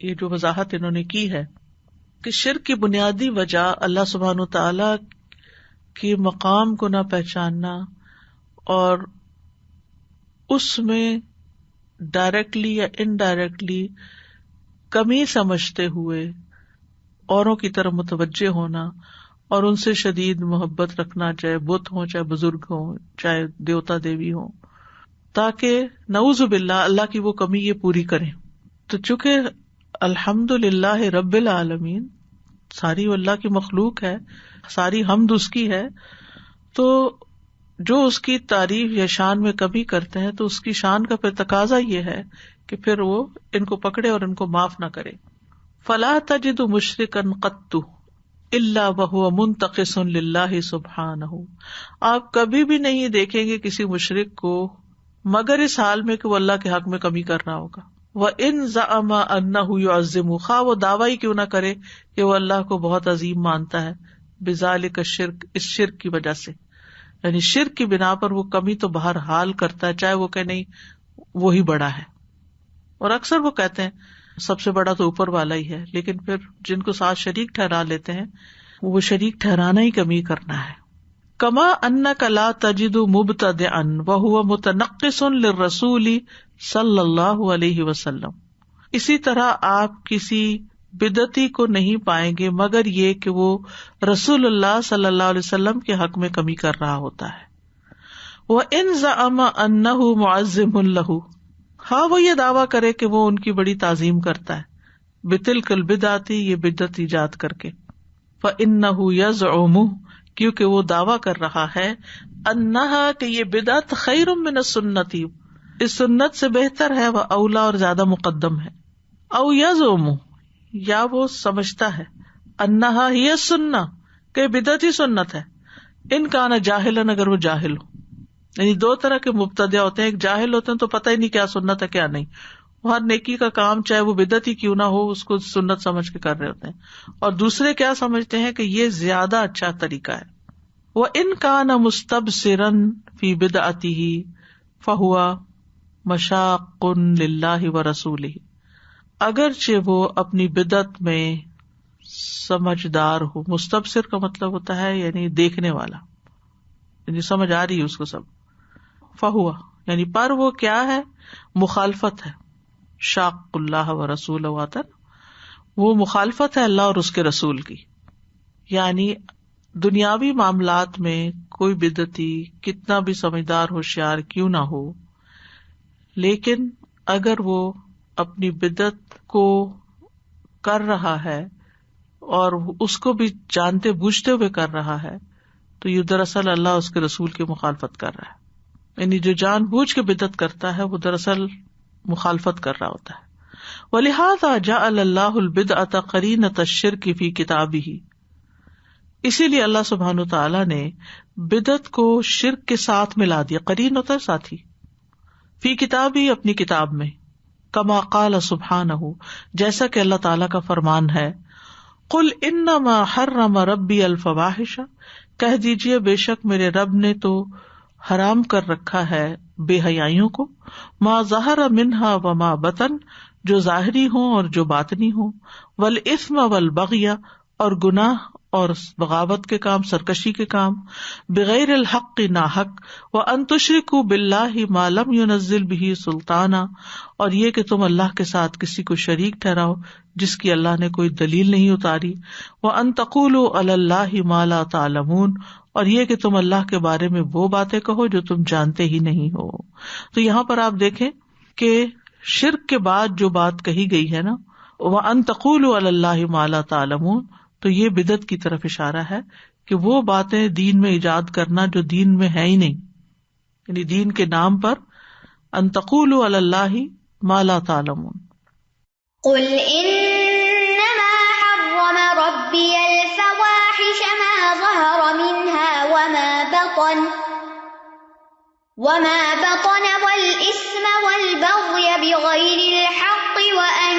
[SPEAKER 1] یہ جو وضاحت انہوں نے کی ہے کہ شرک کی بنیادی وجہ اللہ سبحانہ تعالیٰ کے مقام کو نہ پہچاننا اور اس میں ڈائریکٹلی یا انڈائریکٹلی کمی سمجھتے ہوئے اوروں کی طرف متوجہ ہونا اور ان سے شدید محبت رکھنا، چاہے بت ہوں، چاہے بزرگ ہوں، چاہے دیوتا دیوی ہوں، تاکہ نعوذ باللہ اللہ کی وہ کمی یہ پوری کریں۔ تو چونکہ الحمدللہ رب العالمین، ساری اللہ کی مخلوق ہے، ساری حمد اس کی ہے، تو جو اس کی تعریف یا شان میں کمی کرتے ہیں تو اس کی شان کا پھر تقاضا یہ ہے کہ پھر وہ ان کو پکڑے اور ان کو معاف نہ کرے۔ فلا تجد مشرکا قط الا وهو منتقص للہ سبحانہ، آپ کبھی بھی نہیں دیکھیں گے کسی مشرک کو مگر اس حال میں کہ وہ اللہ کے حق میں کمی کر رہا ہوگا۔ وَإِن زَعَمَ أَنَّهُ يُعَظِّمُ، خواہ وہ دعویٰ کیوں نہ کرے کہ وہ اللہ کو بہت عظیم مانتا ہے، بذالک الشرک، اس شرک کی وجہ سے، یعنی شرک کی بنا پر وہ کمی تو بہرحال کرتا ہے، چاہے وہ کہ نہیں وہی بڑا ہے۔ اور اکثر وہ کہتے ہیں سب سے بڑا تو اوپر والا ہی ہے، لیکن پھر جن کو ساتھ شریک ٹھہرا لیتے ہیں وہ شریک ٹھہرانا ہی کمی کرنا ہے۔ کما انک لا تجد مبتدعا وهو متنقص للرسول صلی اللہ علیہ وسلم، اسی طرح آپ کسی بدعتی کو نہیں پائیں گے مگر یہ کہ وہ رسول اللہ صلی اللہ علیہ وسلم کے حق میں کمی کر رہا ہوتا ہے۔ وَإِن زَعَمَ أَنَّهُ مُعَظِّمٌ لَهُ، ہاں وہ یہ دعویٰ کرے کہ وہ ان کی بڑی تعظیم کرتا ہے، بِتِلْكَ الْبِدْعَةِ، یہ بدعت ایجاد کر کے، فَإِنَّهُ يَزْعُمُ، کیونکہ وہ دعویٰ کر رہا ہے، انها، کہ یہ بدعت خیر من السنت، اس سنت سے بہتر ہے، وہ اولا اور زیادہ مقدم ہے۔ او یزعم، یا وہ سمجھتا ہے، انها ہی السنہ، کہ بدعت ہی سنت ہے، ان کان جاہلا، اگر وہ جاہل ہو۔ یعنی دو طرح کے مبتدع ہوتے ہیں، ایک جاہل ہوتے ہیں تو پتہ ہی نہیں کیا سنت ہے کیا نہیں، ہر نیکی کا کام چاہے وہ بدعت ہی کیوں نہ ہو اس کو سنت سمجھ کے کر رہے ہوتے ہیں، اور دوسرے کیا سمجھتے ہیں کہ یہ زیادہ اچھا طریقہ ہے۔ وَإِن كَانَ مُسْتَبْصِرًا فِي بِدْعَتِهِ فَهُوَ مَشَاقٌ لِلَّهِ وَرَسُولِهِ، اگرچہ وہ اپنی بدعت میں سمجھدار ہو، مستبصر کا مطلب ہوتا ہے یعنی دیکھنے والا، یعنی سمجھ آ رہی ہے اس کو سب، فَهُوَ یعنی پر وہ کیا ہے، مخالفت ہے، شاق اللہ ورسولہ آتا، وہ مخالفت ہے اللہ اور اس کے رسول کی، یعنی دنیاوی معاملات میں کوئی بدعتی کتنا بھی سمجھدار ہوشیار کیوں نہ ہو، لیکن اگر وہ اپنی بدعت کو کر رہا ہے اور اس کو بھی جانتے بوجھتے ہوئے کر رہا ہے تو یہ دراصل اللہ اس کے رسول کی مخالفت کر رہا ہے، یعنی جو جان بوجھ کے بدعت کرتا ہے وہ دراصل مخالفت کر رہا ہوتا ہے۔ وَلِهَذَا جَعَلَ اللَّهُ الْبِدْعَةَ قَرِينَةَ الشِّرْكِ فِي كِتَابِهِ، اسی لیے اللہ سبحانہ تعالیٰ نے بدعت کو شرک کے ساتھ ملا دیا، قرین ہوتا ہے ساتھی، فی کتابی اپنی کتاب میں، کما قال سبحانہ جیسا کہ اللہ تعالیٰ کا فرمان ہے، قل انما حرم ربی الفواحش کہہ دیجیے بے شک میرے رب نے تو حرام کر رکھا ہے بے حیائیوں کو، ما ظہر منہا وما بطن جو ظاہری ہوں اور جو باطنی ہوں، والاثم والبغی اور گناہ اور بغاوت کے کام، سرکشی کے کام، بغیر الحق ناحق، وان تشرکوا باللہ ما لم ينزل به سلطانا اور یہ کہ تم اللہ کے ساتھ کسی کو شریک ٹھہراؤ جس کی اللہ نے کوئی دلیل نہیں اتاری، وان تقولوا علی اللہ ما لا تعلمون اور یہ کہ تم اللہ کے بارے میں وہ باتیں کہو جو تم جانتے ہی نہیں ہو۔ تو یہاں پر آپ دیکھیں کہ شرک کے بعد جو بات کہی گئی ہے نا، وَأَن تَقُولُوا عَلَى اللَّهِ مَا لَا تَعْلَمُونَ، تو یہ بدعت کی طرف اشارہ ہے کہ وہ باتیں دین میں ایجاد کرنا جو دین میں ہے ہی نہیں، یعنی دین کے نام پر ان تقولوا علی اللہ ما لا تعلمون۔
[SPEAKER 2] قل انما حرم ربي الفواحش ما ظهر منها وما بطن والإثم والبغي بغير الحق وأن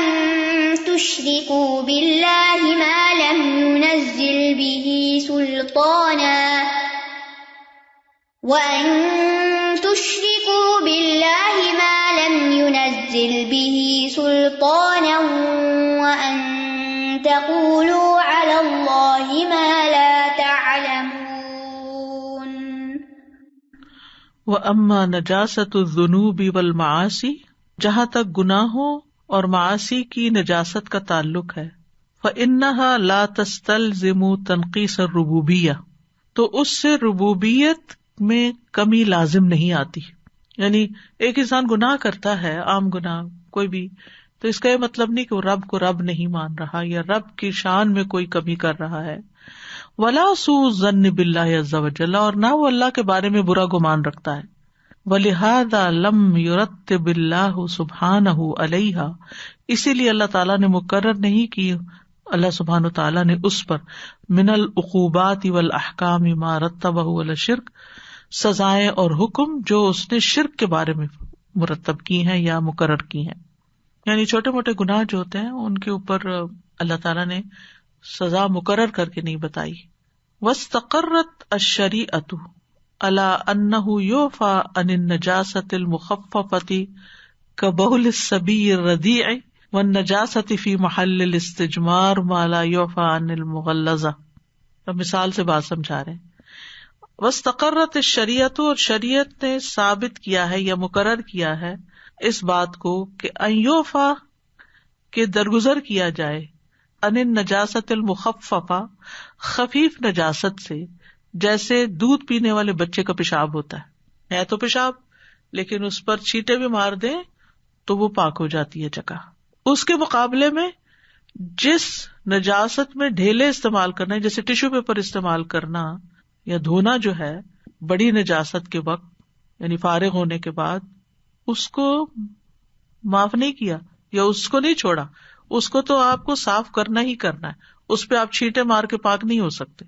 [SPEAKER 2] تشركوا بالله ما لم ينزل به سلطانا وأن تقولوا على الله ما لا تعلمون۔
[SPEAKER 1] وَأَمَّا نَجَاسَةُ الذُّنُوبِ وَالْمَعَاصِي جہاں تک گناہوں اور معاصی کی نجاست کا تعلق ہے، فَإِنَّهَا لَا تَسْتَلْزِمُ تَنْقِيصَ الرُّبُوبِيَّةِ تو اس سے ربوبیت میں کمی لازم نہیں آتی۔ یعنی ایک انسان گناہ کرتا ہے، عام گناہ کوئی بھی، تو اس کا یہ مطلب نہیں کہ وہ رب کو رب نہیں مان رہا یا رب کی شان میں کوئی کمی کر رہا ہے۔ ولا سوء الظن باللہ عز وجل اور نہ وہ اللہ کے بارے میں برا گمان رکھتا ہے۔ ولہذا لم یرتب اللہ سبحانہ علیہا اسی لیے اللہ تعالیٰ نے مقرر نہیں کی، اللہ سبحانہ تعالیٰ نے اس پر من العقوبات والاحکام ما رتبہ علی الشرک سزائیں اور حکم جو اس نے شرک کے بارے میں مرتب کی ہیں یا مقرر کی ہیں۔ یعنی چھوٹے موٹے گناہ جو ہوتے ہیں ان کے اوپر اللہ تعالیٰ نے سزا مقرر کر کے نہیں بتائی۔ واستقرت الشریعۃ علی انہ یوفی عن النجاسۃ المخففۃ کبول الصبی الرضیع والنجاسۃ فی محل الاستجمار ما لا یوفی عن المغلظہ۔ اب مثال سے بات سمجھا رہے ہیں۔ واستقرت الشریعۃ اور شریعت نے ثابت کیا ہے یا مقرر کیا ہے اس بات کو کہ ان یوفی کہ درگزر کیا جائے ان النجاست المخففہ خفیف نجاست سے، جیسے دودھ پینے والے بچے کا پیشاب ہوتا ہے تو پیشاب، لیکن اس پر چھینٹے بھی مار دیں تو وہ پاک ہو جاتی ہے جگہ۔ اس کے مقابلے میں جس نجاست میں ڈھیلے استعمال کرنا ہے، جیسے ٹیشو پیپر استعمال کرنا یا دھونا جو ہے بڑی نجاست کے وقت یعنی فارغ ہونے کے بعد، اس کو معاف نہیں کیا یا اس کو نہیں چھوڑا، اس کو تو آپ کو صاف کرنا ہی کرنا ہے، اس پہ آپ چھینٹے مار کے پاک نہیں ہو سکتے۔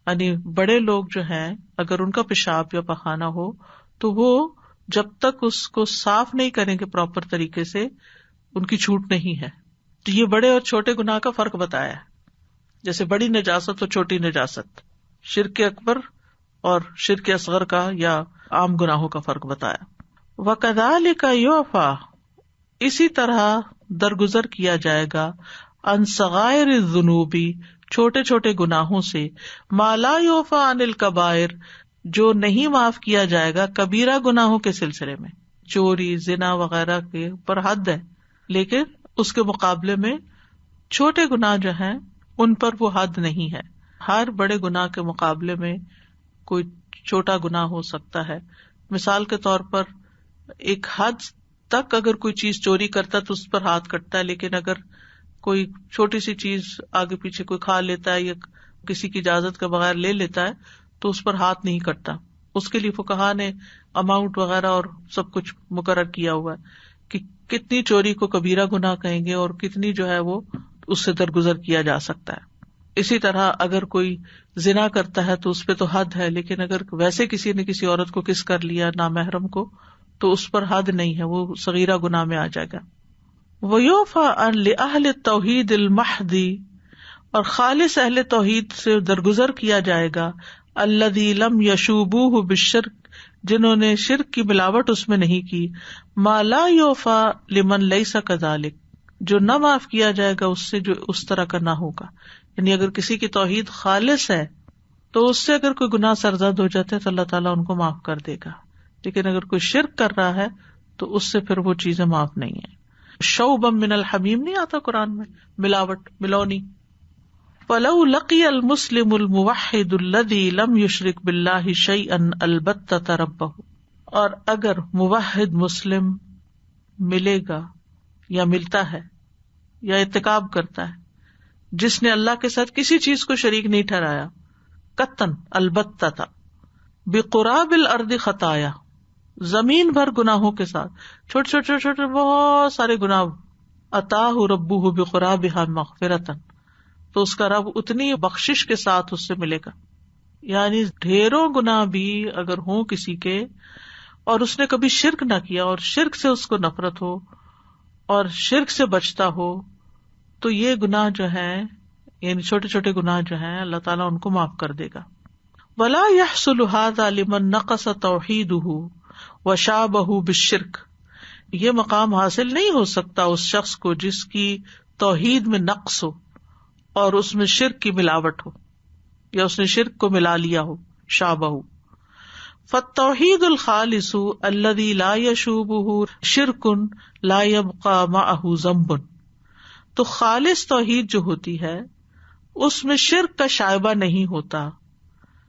[SPEAKER 1] یعنی بڑے لوگ جو ہیں اگر ان کا پیشاب یا پخانہ ہو تو وہ جب تک اس کو صاف نہیں کریں گے پراپر طریقے سے ان کی چھوٹ نہیں ہے۔ تو یہ بڑے اور چھوٹے گناہ کا فرق بتایا ہے، جیسے بڑی نجاست اور چھوٹی نجاست، شرک اکبر اور شرک اصغر کا یا عام گناہوں کا فرق بتایا۔ وَكَذَلِكَ يُعْفَى اسی طرح درگزر کیا جائے گا عن صغائر الذنوب چھوٹے چھوٹے گناہوں سے، ما لا یوفی عن الکبائر جو نہیں معاف کیا جائے گا کبیرہ گناہوں کے سلسلے میں، چوری زنا وغیرہ کے پر حد ہے، لیکن اس کے مقابلے میں چھوٹے گناہ جو ہیں ان پر وہ حد نہیں ہے۔ ہر بڑے گناہ کے مقابلے میں کوئی چھوٹا گناہ ہو سکتا ہے۔ مثال کے طور پر ایک حد تک اگر کوئی چیز چوری کرتا ہے تو اس پر ہاتھ کٹتا ہے، لیکن اگر کوئی چھوٹی سی چیز آگے پیچھے کوئی کھا لیتا ہے یا کسی کی اجازت کے بغیر لے لیتا ہے تو اس پر ہاتھ نہیں کٹتا۔ اس کے لیے فقہا نے اماؤنٹ وغیرہ اور سب کچھ مقرر کیا ہوا ہے کہ کتنی چوری کو کبیرہ گناہ کہیں گے اور کتنی جو ہے وہ اس سے درگزر کیا جا سکتا ہے۔ اسی طرح اگر کوئی زنا کرتا ہے تو اس پہ تو حد ہے، لیکن اگر ویسے کسی نے کسی عورت کو کس کر لیا نامحرم کو تو اس پر حد نہیں ہے، وہ صغیرہ گناہ میں آ جائے گا. وَيُعْفَى عَنْ لِأَهْلِ التَّوْحِيدِ الْمَحْضِ، اور خالص اہل توحید سے درگزر کیا جائے گا، الَّذِي لَمْ يَشُوبُوهُ بِالشِّرْكِ، جنہوں نے شرک کی ملاوٹ اس میں نہیں کی، مَا لَا يُعْفَى لِمَنْ لَيْسَ كَذَلِكَ، جو نہ معاف کیا جائے گا اس سے جو اس طرح کا نہ ہوگا. یعنی اگر کسی کی توحید خالص ہے تو اس سے اگر کوئی گناہ سرزد ہو جاتے ہیں تو اللہ تعالیٰ ان کو معاف کر دے گا، لیکن اگر کوئی شرک کر رہا ہے تو اس سے پھر وہ چیزیں معاف نہیں ہیں. شعبا من الحمیم نہیں آتا قرآن میں، ملاوٹ، ملونی. فَلَوْ لَقِيَ الْمُسْلِمُ الْمُوَحِّدُ الَّذِي لَمْ يُشْرِكْ بِاللَّهِ شَيْئًا الْبَتَّةَ رَبَّهُ، اور اگر موحد مسلم ملے گا یا ملتا ہے یا ارتکاب کرتا ہے جس نے اللہ کے ساتھ کسی چیز کو شریک نہیں ٹھہرایا، قطعاً البتہ، بقراب الارض خطایا، زمین بھر گناہوں کے ساتھ، چھوٹے چھوٹے چھوٹے بہت سارے گناہ، اتاہ ربہ بقرابہا مغفرۃ، تو اس کا رب اتنی بخشش کے ساتھ اس سے ملے گا. یعنی ڈھیروں گناہ بھی اگر ہوں کسی کے اور اس نے کبھی شرک نہ کیا اور شرک سے اس کو نفرت ہو اور شرک سے بچتا ہو، تو یہ گناہ جو ہے، یعنی چھوٹے چھوٹے گناہ جو ہیں، اللہ تعالیٰ ان کو معاف کر دے گا. ولا يحصل هذا لمن نقص توحیدہ وشابہ بالشرک، یہ مقام حاصل نہیں ہو سکتا اس شخص کو جس کی توحید میں نقص ہو اور اس میں شرک کی ملاوٹ ہو یا اس نے شرک کو ملا لیا ہو، شابہ. فالتوحید الخالص الذی لا یشوبہ شرک لا یبقى معہ ذنب، تو خالص توحید جو ہوتی ہے اس میں شرک کا شائبہ نہیں ہوتا،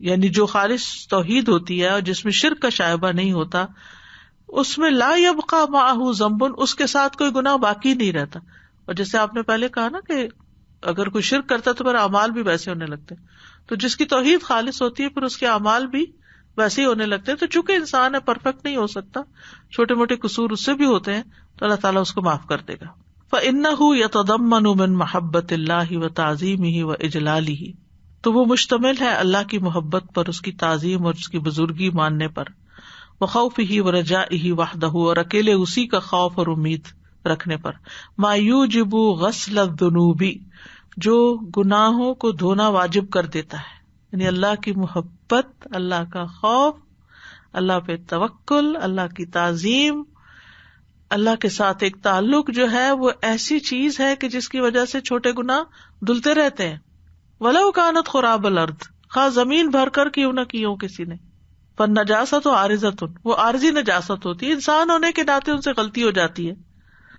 [SPEAKER 1] یعنی جو خالص توحید ہوتی ہے اور جس میں شرک کا شائبہ نہیں ہوتا، اس میں لا یبقى معہ ذنب، اس کے ساتھ کوئی گناہ باقی نہیں رہتا. اور جیسے آپ نے پہلے کہا نا کہ اگر کوئی شرک کرتا ہے تو پھر اعمال بھی ویسے ہونے لگتے ہیں، تو جس کی توحید خالص ہوتی ہے پھر اس کے اعمال بھی ویسے ہی ہونے لگتے ہیں. تو چونکہ انسان ہے، پرفیکٹ نہیں ہو سکتا، چھوٹے موٹے قصور اس سے بھی ہوتے ہیں، تو اللہ تعالیٰ اس کو معاف کر دے گا. فَإِنَّهُ يَتَضَمَّنُ مِن مَحَبَّةِ اللَّهِ وَتَعْظِيمِهِ وَإِجْلَالِهِ، تو وہ مشتمل ہے اللہ کی محبت پر، اس کی تعظیم اور اس کی بزرگی ماننے پر، وَخَوْفِهِ وَرَجَائِهِ وَحْدَهُ، اور اکیلے اسی کا خوف اور امید رکھنے پر، مَا يُوجِبُ غَسْلَ الذُّنُوبِ، جو گناہوں کو دھونا واجب کر دیتا ہے. یعنی اللہ کی محبت، اللہ کا خوف، اللہ پہ توکل، اللہ کی تعظیم، اللہ کے ساتھ ایک تعلق جو ہے وہ ایسی چیز ہے کہ جس کی وجہ سے چھوٹے گناہ دھلتے رہتے ہیں. وَلَوْ كَانَتْ خُرَابَ الْأَرْضِ، خواہ زمین بھر کر کیوں نہ کی ہو کسی نے. فَالنَّجَاسَةُ عَارِضَةٌ، وہ عارضی نجاست ہوتی ہے، انسان ہونے کے ناطے ان سے غلطی ہو جاتی ہے.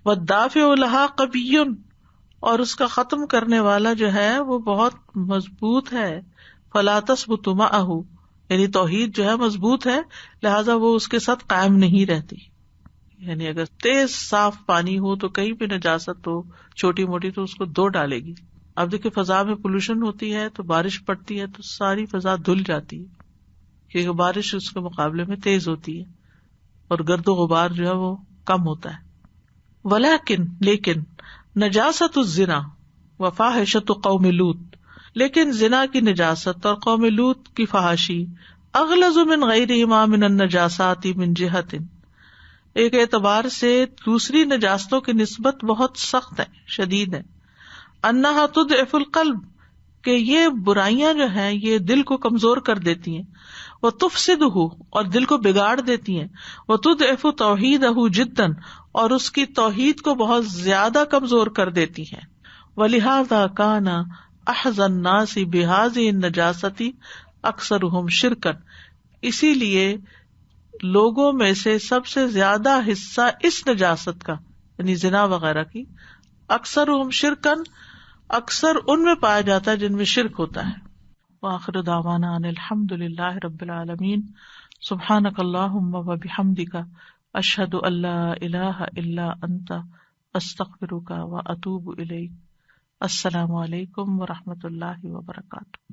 [SPEAKER 1] وَالدَّافِعُ لَهَا قَوِيٌّ، اور اس کا ختم کرنے والا جو ہے وہ بہت مضبوط ہے. فَلَا تَثْبُتُ مَعَهُ، یعنی توحید جو ہے مضبوط ہے، لہذا وہ اس کے ساتھ قائم نہیں رہتی. یعنی اگر تیز صاف پانی ہو تو کہیں بھی نجاست ہو چھوٹی موٹی تو اس کو دھو ڈالے گی. اب دیکھیں فضا میں پولوشن ہوتی ہے تو بارش پڑتی ہے تو ساری فضا دھل جاتی ہے، کیونکہ بارش اس کے مقابلے میں تیز ہوتی ہے اور گرد و غبار جو ہے وہ کم ہوتا ہے. ولیکن، لیکن نجاست الزنا وفاحشۃ قوم لوط، لیکن زنا کی نجاست اور قوم لوط کی فحاشی اغلظ من غیرہما من النجاسات من جہۃ، ایک اعتبار سے دوسری نجاستوں کی نسبت بہت سخت ہے، شدید ہے. انہا تضعف القلب، کہ یہ برائیاں جو ہیں یہ دل کو کمزور کر دیتی ہیں. وتفسدہ، اور دل کو بگاڑ دیتی ہیں. وتضعف توحیدہ جدا، اور اس کی توحید کو بہت زیادہ کمزور کر دیتی ہیں. ولہذا کان احظ الناس بہذہ النجاست اکثرہم شرکا، اسی لیے لوگوں میں سے سب سے زیادہ حصہ اس نجاست کا، یعنی زنا وغیرہ کی، اکثرہم شرکا، اکثر ان میں پایا جاتا ہے جن میں شرک ہوتا ہے. وآخر دعوانا ان الحمد للہ رب العالمین. سبحانک اللہم وبحمدک، اشہد ان لا الہ الا انت، استغفرک واتوب الیک. السلام علیکم ورحمۃ اللہ وبرکاتہ.